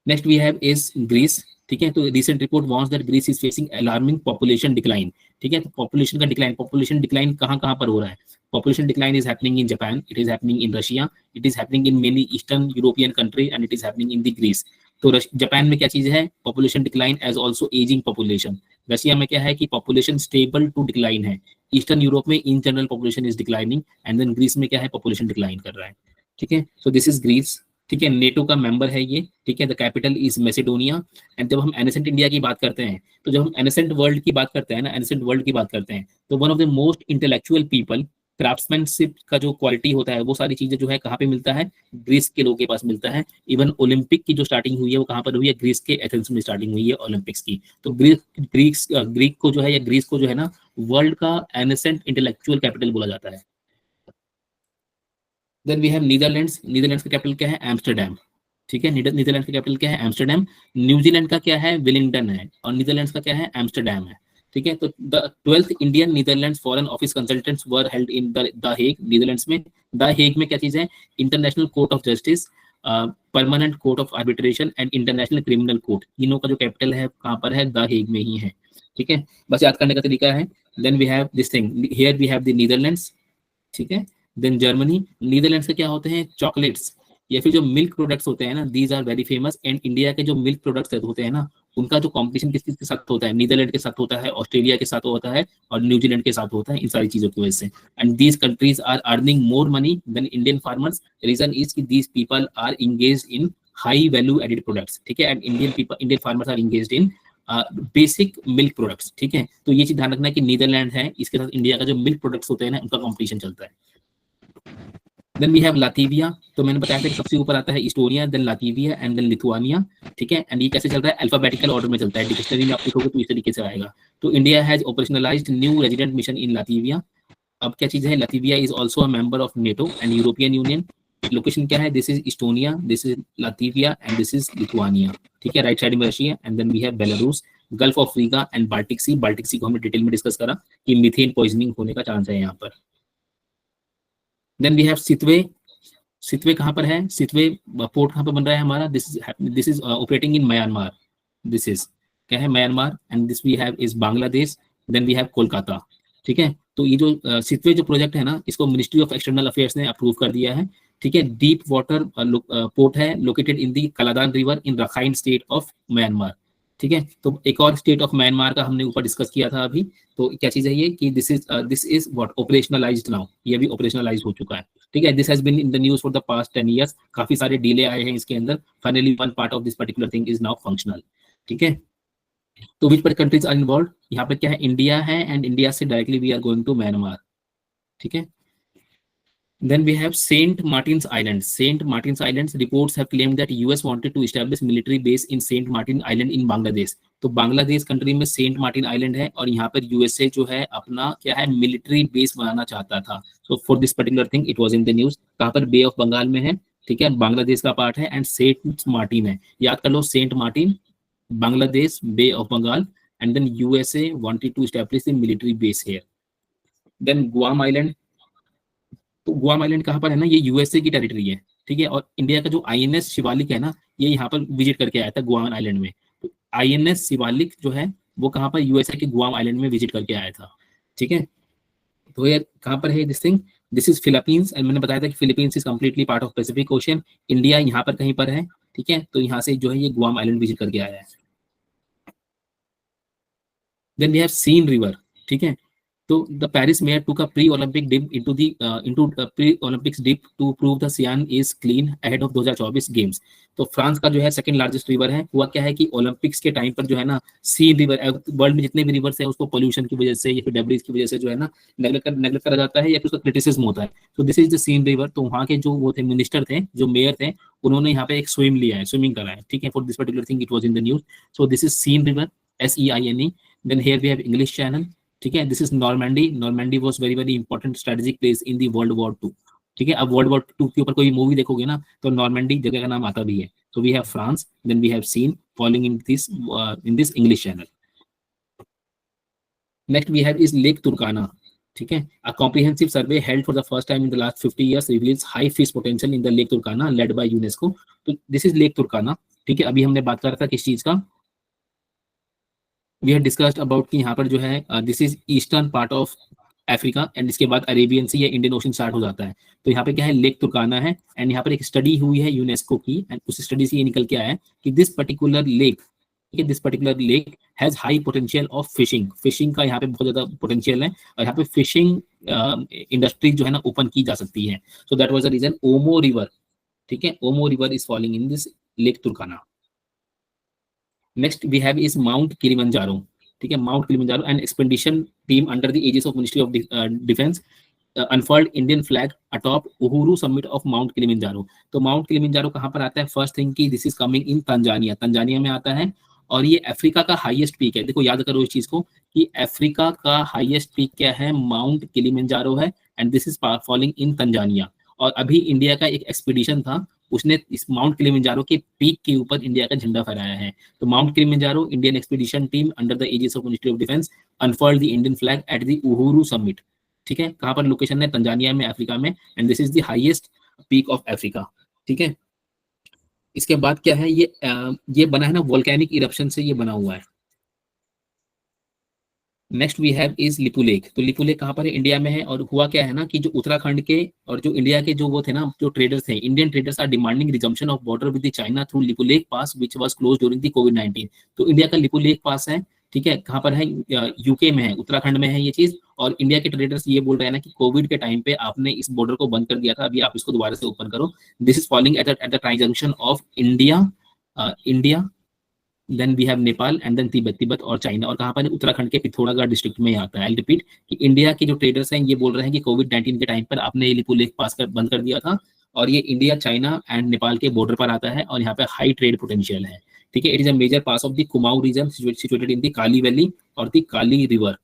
Next we have is Greece, ठीक है। तो recent report warns that Greece is facing alarming population decline, ठीक है। तो पॉपुलेशन का डिक्लाइन, पॉपुलेशन डिक्लाइन कहाँ कहाँ पर हो रहा है? Population decline is happening in Japan, it is happening in Russia, it is happening in many eastern European country, and it is happening in the Greece. तो जापान में क्या चीज है? Population decline as also ageing population. Russia में क्या है कि population stable to decline है। ईस्टर्न यूरोप में in general population is declining, and then Greece में क्या है? पॉपुलेशन डिक्लाइन कर रहा है, ठीक है। सो दिस इज ग्रीस, ठीक है। नेटो का मेंबर है ये, ठीक है। The capital is Macedonia. And जब हम एनेसेंट इंडिया की बात करते हैं, तो जब हम एनेसेंट वर्ल्ड की बात करते हैं ना, एनेसेंट वर्ल्ड की बात करते हैं, तो one of the most intellectual people, craftsmanship का जो क्वालिटी होता है, वो सारी चीजें जो है कहाँ पे मिलता है? ग्रीस के लोगों के पास मिलता है। इवन ओलंपिक की जो स्टार्टिंग हुई है, वो कहाँ पर हुई है? ग्रीस के एथेंस में स्टार्टिंग हुई है ओलंपिक्स की। तो ग्रीक को जो है, या ग्रीस को जो है ना, वर्ल्ड का एनेसेंट इंटेलेक्चुअल कैपिटल बोला जाता है। Then we have Netherlands, Netherlands का कैपिटल क्या है? एम्स्टरडैम, ठीक है। नीदरलैंड का कैपिटल क्या है? एम्स्टरडैम। न्यूजीलैंड का क्या है? विलिंगटन है, और नीदरलैंड्स का क्या है? एम्स्टरडैम है, ठीक है। तो the 12th Indian Netherlands foreign office consultants were held in the Hague, Netherlands में। द हेग में क्या चीज है? International Court of justice, permanent Court of Arbitration, and international criminal court. तीनों का जो कैपिटल है कहाँ पर है? द हेग में ही है, ठीक है। बस याद करने का तरीका है। Then we have this thing, here we have the Netherlands, ठीक है। देन जर्मनी, नीदरलैंड्स के क्या होते हैं? चॉकलेट्स, या फिर जो मिल्क प्रोडक्ट्स होते हैं ना, these are very famous. And India के जो मिल्क प्रोडक्ट्स होते हैं ना, उनका जो कंपटीशन किस किस के साथ होता है? नीदरलैंड के साथ होता है, ऑस्ट्रेलिया के साथ होता है, और न्यूजीलैंड के साथ होता है, इन सारी चीजों की वजह से। And these countries are earning more money than Indian farmers. Reason is कि these people are engage in high value added products, ठीक है। And Indian farmers are engage in basic milk products, ठीक है। तो ये चीज ध्यान रखना है कि नीदरलैंड है, इसके साथ इंडिया का जो मिल्क प्रोडक्ट्स होते हैं ना, उनका कॉम्पिटिशन चलता है। देन वी हैव लातीविया, तो मैंने बताया था कि सबसे ऊपर आता है Estonia, then Latvia, and then Lithuania, ठीक है। एंड ये कैसे चल रहा है? अल्फाबेटिकल ऑर्डर में चलता है। डिक्शनरी में आप लिखोगे तो इस तरीके से आएगा। तो India has operationalised new resident mission in Latvia. अब क्या चीज है? Latvia is also a member of NATO and European Union. Location क्या है? This is Estonia, this is Latvia, and this is Lithuania, ठीक है। राइट साइड में Russia, and then we have Belarus, Gulf of Riga, and Baltic Sea. Baltic Sea को हमने detail में discuss करा कि मीथेन पॉइजनिंग होने का चांस है यहाँ पर। Then we have Sittwe, Sittwe कहाँ पर है? सितवे पोर्ट कहाँ पर बन रहा है हमारा? This is operating in Myanmar, this is क्या है? Myanmar. And this we have is Bangladesh. Then we have Kolkata, ठीक है। तो ये जो सितवे जो प्रोजेक्ट है ना, इसको मिनिस्ट्री ऑफ एक्सटर्नल अफेयर्स ने अप्रूव कर दिया है, ठीक है। डीप वाटर पोर्ट है, located in the Kaladan river in Rakhine state of Myanmar, ठीक है। तो एक और स्टेट ऑफ म्यांमार का हमने ऊपर डिस्कस किया था अभी। तो क्या चीज है ये कि this is what operationalised now, ये अभी ऑपरेशनलाइज हो चुका है, ठीक है। This has been in the news for the past 10 years, काफी सारे डिले आए हैं इसके अंदर। Finally one part of this particular thing is now functional, ठीक है। तो विच पर कंट्रीज आर इन्वॉल्व? यहाँ पे क्या है? इंडिया है, एंड इंडिया से directly we are going to Myanmar, ठीक है। Then we have Saint Martin's Island. Saint Martin's Islands reports have claimed that US wanted to establish military base in Saint Martin Island in Bangladesh. तो Bangladesh country में Saint Martin island है और यहाँ पर USA जो है अपना क्या है मिलिट्री बेस बनाना चाहता था. So for this particular thing it was in the news. कहाँ पर बे ऑफ बंगाल में है, ठीक है, बांग्लादेश का पार्ट है, एंड सेंट मार्टिन है. याद कर लो, Saint Martin, Bangladesh, Bay of Bengal, and then USA wanted to establish the military base here. Then Guam island. तो गुआम आइलैंड कहाँ पर है ना, ये यूएसए की टेरिटरी है, ठीक है. और इंडिया का जो आईएनएस शिवालिक है ना, ये यहाँ पर विजिट करके आया था गुआम आइलैंड में. तो आईएनएस शिवालिक जो है वो कहाँ पर, यूएसए के गुआम आइलैंड में विजिट करके आया था, ठीक है. तो यार कहाँ पर है this thing, this is Philippines. And मैंने बताया था कि Philippines is completely part of Pacific ocean. India यहाँ पर कहीं पर है, ठीक है. तो यहाँ से जो है ये गुआम आइलैंड विजिट करके आया है. Then we have Seine river, ठीक है. So the Paris mayor took a pre-Olympic dip into pre-Olympics dip to prove the Seine is clean ahead of 2024 games. तो फ्रांस का जो है सेकंड लार्जेस्ट रिवर है. हुआ क्या है कि ओलंपिक्स के टाइम पर जो है ना सीन रिवर, वर्ल्ड में जितने भी रिवर्स है उसको पोल्यूशन की वजह से या फिर डेब्रिज की वजह से जो है ना नेग्लेक्ट करा जाता है या फिर उसका क्रिटिसिज्म होता है. तो this is the Seine river. तो वहाँ के जो वो थे मिनिस्टर थे, जो मेयर थे, उन्होंने यहाँ पे एक स्विम लिया है, स्विमिंग करा है, ठीक है. For this particular thing it was in the news. So this is Seine river, SEINE. Then here we have English Channel, ठीक है. This is Normandy. Normandy was very very important strategic place in the World War 2, ठीक है. अब world War 2 के ऊपर कोई movie देखोगे ना तो नॉर्मैंडी जगह का नाम आता भी है. तो we have France, then we have Seine following in this English Channel. Next we have is Lake Turkana, ठीक है. A comprehensive survey held for the first time in the last 50 years reveals high fish potential in the Lake Turkana led by UNESCO. तो this is Lake Turkana, ठीक है. अभी हमने बात कर रहा था किस चीज का, वी हैव डिस्कस्ड अबाउट कि यहाँ पर जो है this is eastern part of Africa and इसके बाद अरेबियन सी या इंडियन ओशन स्टार्ट हो जाता है. तो यहाँ पे क्या है, लेक तुर्काना है. एंड यहाँ पर एक स्टडी हुई है यूनेस्को की एंड उस स्टडी से ये निकल के आया है कि दिस पर्टिकुलर लेक, ठीक है, this particular lake has high potential of fishing. Fishing का यहाँ पे बहुत ज्यादा पोटेंशियल है और यहाँ पे फिशिंग इंडस्ट्री जो है ना ओपन की जा सकती है. So that was the reason Omo river, ठीक है, Omo river is falling in this lake Turkana. Next we have is mount Kilimanjaro, ठीक है. Mount Kilimanjaro and expedition team under the aegis of ministry of defence unfurled Indian flag atop Uhuru summit of mount Kilimanjaro. तो mount Kilimanjaro कहाँ पर आता है, first thing की this is coming in Tanzania. Tanzania में आता है और ये अफ्रीका का हाईएस्ट पीक है. देखो याद करो इस चीज को कि अफ्रीका का हाईएस्ट पीक क्या है, माउंट किलिमंजारो है. And this is falling in Tanzania. और अभी इंडिया का एक एक्सपीडिशन था, उसने इस माउंट किलिमंजारो के पीक के ऊपर इंडिया का झंडा फहराया है. तो mount Kilimanjaro Indian expedition team under the aegis of ministry of defence unfurled the Indian flag at the Uhuru summit, ठीक है. कहाँ पर लोकेशन है, तंजानिया में, अफ्रीका में. And this is the highest peak of Africa, ठीक है. इसके बाद क्या है, ये बना है ना वोल्केनिक इरप्शन से ये बना हुआ है. Next we have is Lipulekh. तो लिपू लेक कहाँ पर है, इंडिया में है. और हुआ क्या है ना कि जो उत्तराखंड के और जो इंडिया के जो वो थे ना, जो ट्रेडर्स थे, Indian traders are demanding resumption of border with China through Lipulekh pass which was close during the कोविड-19. तो इंडिया का लिपू लेक पास है, ठीक है. कहाँ पर है, यूके में है, उत्तराखंड में है ये चीज. और इंडिया के ट्रेडर्स ये बोल रहे हैं ना कि कोविड के टाइम पे आपने इस बॉर्डर को बंद कर दिया था, अभी आप इसको दोबारा से ओपन करो. This is falling at the trijunction of India then we have Nepal and then Tibet. Tibet और चाइना. और कहाँ पर, उत्तराखंड के पिथौरागढ़ डिस्ट्रिक्ट में आता है. आई रिपीट कि इंडिया के जो ट्रेडर्स हैं ये बोल रहे हैं कि कोविड-19 के टाइम पर आपने ये लिपू लेक पास कर बंद कर दिया था और ये इंडिया, चाइना एंड नेपाल के बॉर्डर पर आता है और यहाँ पे हाई ट्रेड पोटेंशियल है, ठीक है. It is a major pass of the Kumaon region situated in the Kali valley और द काली रिवर,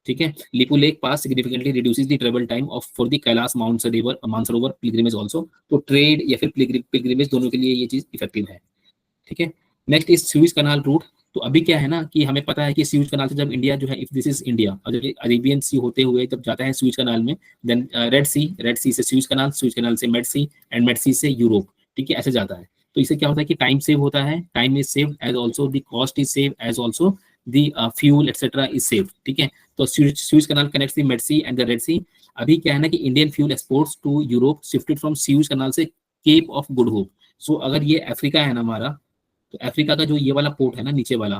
ठीक है. Lipulekh pass significantly reduces the travel time of for the Kailash Mansarovar pilgrimage also. तो ट्रेड या फिर पिलग्रिमेज दोनों के लिए ये चीज इफेक्टिव है, ठीक है. Next is Suez canal route. तो अभी क्या है ना कि हमें पता है कि स्यूज कनाल से जब इंडिया जो है, इफ दिस इज इंडिया, और जब अरेबियन सी होते हुए जब जाता है स्यूज कनाल में, देन रेड सी से स्यूज कनाल से मेड सी एंड मेड सी से यूरोप, ठीक है, ऐसे जाता है. तो इससे क्या होता है कि टाइम सेव होता है, time is save as also the cost is save as also the fuel etcetera is save, ठीक है. तो Suez canal connects the Med sea and the Red sea. अभी क्या है ना कि Indian fuel exports to Europe shifted from Suez canal से Cape of Good Hope. So अगर ये अफ्रीका है ना हमारा, तो अफ्रीका का जो ये वाला पोर्ट है ना नीचे वाला,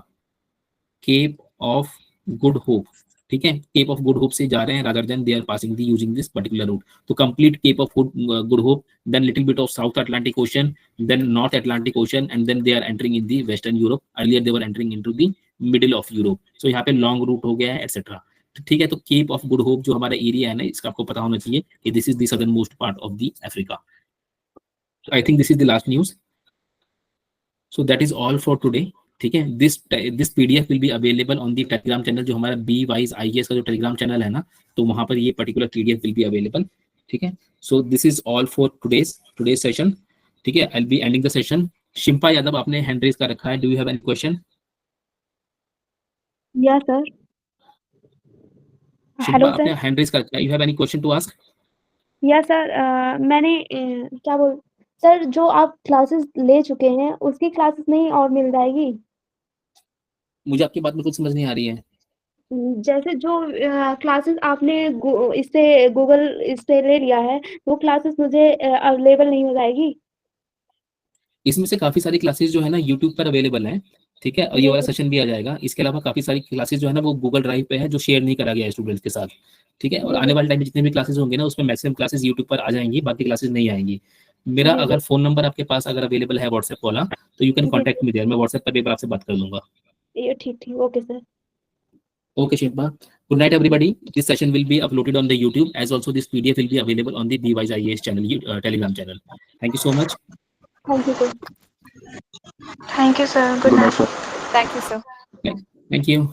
केप ऑफ गुड होप, ठीक है, केप ऑफ गुड होप से जा रहे हैं rather than they are passing the using this particular route. तो complete Cape of Good Hope, then little bit of South Atlantic Ocean, then North Atlantic Ocean and then they are entering in the Western Europe. Earlier they were entering into the middle of Europe. So यहाँ पे long route हो गया है etcetera. ठीक है, तो cap of Good hope जो हमारा एरिया है ना, इसका आपको पता होना चाहिए कि this is the southern most part of the Africa. I think this is the last news. So that is all for today. ठीक है, this PDF will be available on the Telegram channel, जो हमारा be wise IAS का जो Telegram channel है ना, तो वहां पर ये particular PDF will be available. ठीक है, so this is all for today session. ठीक है, I will be ending the session. Shimpa Yadav, आपने हैंड रेज कर रखा है. Do you have any question? Yes sir. Shimpa, hello आपने सर. हैंड रेज कर रखा है. You have any question to ask? Yes sir. मैंने क्या बोल सर, जो आप क्लासेस ले चुके हैं उसकी क्लासेस नहीं और मिल जाएगी? मुझे आपकी बात बिल्कुल समझ नहीं आ रही है. जैसे जो क्लासेस आपने इससे गूगल इस पे ले लिया है, वो क्लासेस मुझे अवेलेबल नहीं हो जाएगी? इसमें से काफी सारी क्लासेस जो है ना यूट्यूब पर अवेलेबल हैं. ठीक है, और ये जी वाला सर. सेशन भी आ जाएगा. इसके अलावा काफी सारी क्लासेस जो है ना वो गूगल ड्राइव पे है, जो शेयर नहीं करा गया है स्टूडेंट्स के साथ. ठीक है, और जी आने सर. वाले टाइम में जितने भी क्लासेस होंगे ना, उसमें मैक्सिमम क्लासेस यूट्यूब पर आ जाएंगी, बाकी क्लासेस नहीं आएंगी. मेरा जी अगर सर. फोन नंबर आपके पास अगर अवेलेबल है व्हाट्सएप वाला, तो यू कैन जी कॉन्टेक्ट सर. Me there. मैं व्हाट्सएप पर भी आपसे बात कर लूंगा. ये ठीक ठीक. Okay sir. Okay, Shilpa. Good night, everybody. This session will be uploaded on the YouTube, as also this PDF will be available on the BY's IAS channel, Telegram channel. Thank you so much. Thank you sir. Thank you, sir. Good night. Thank you, sir. Thank you.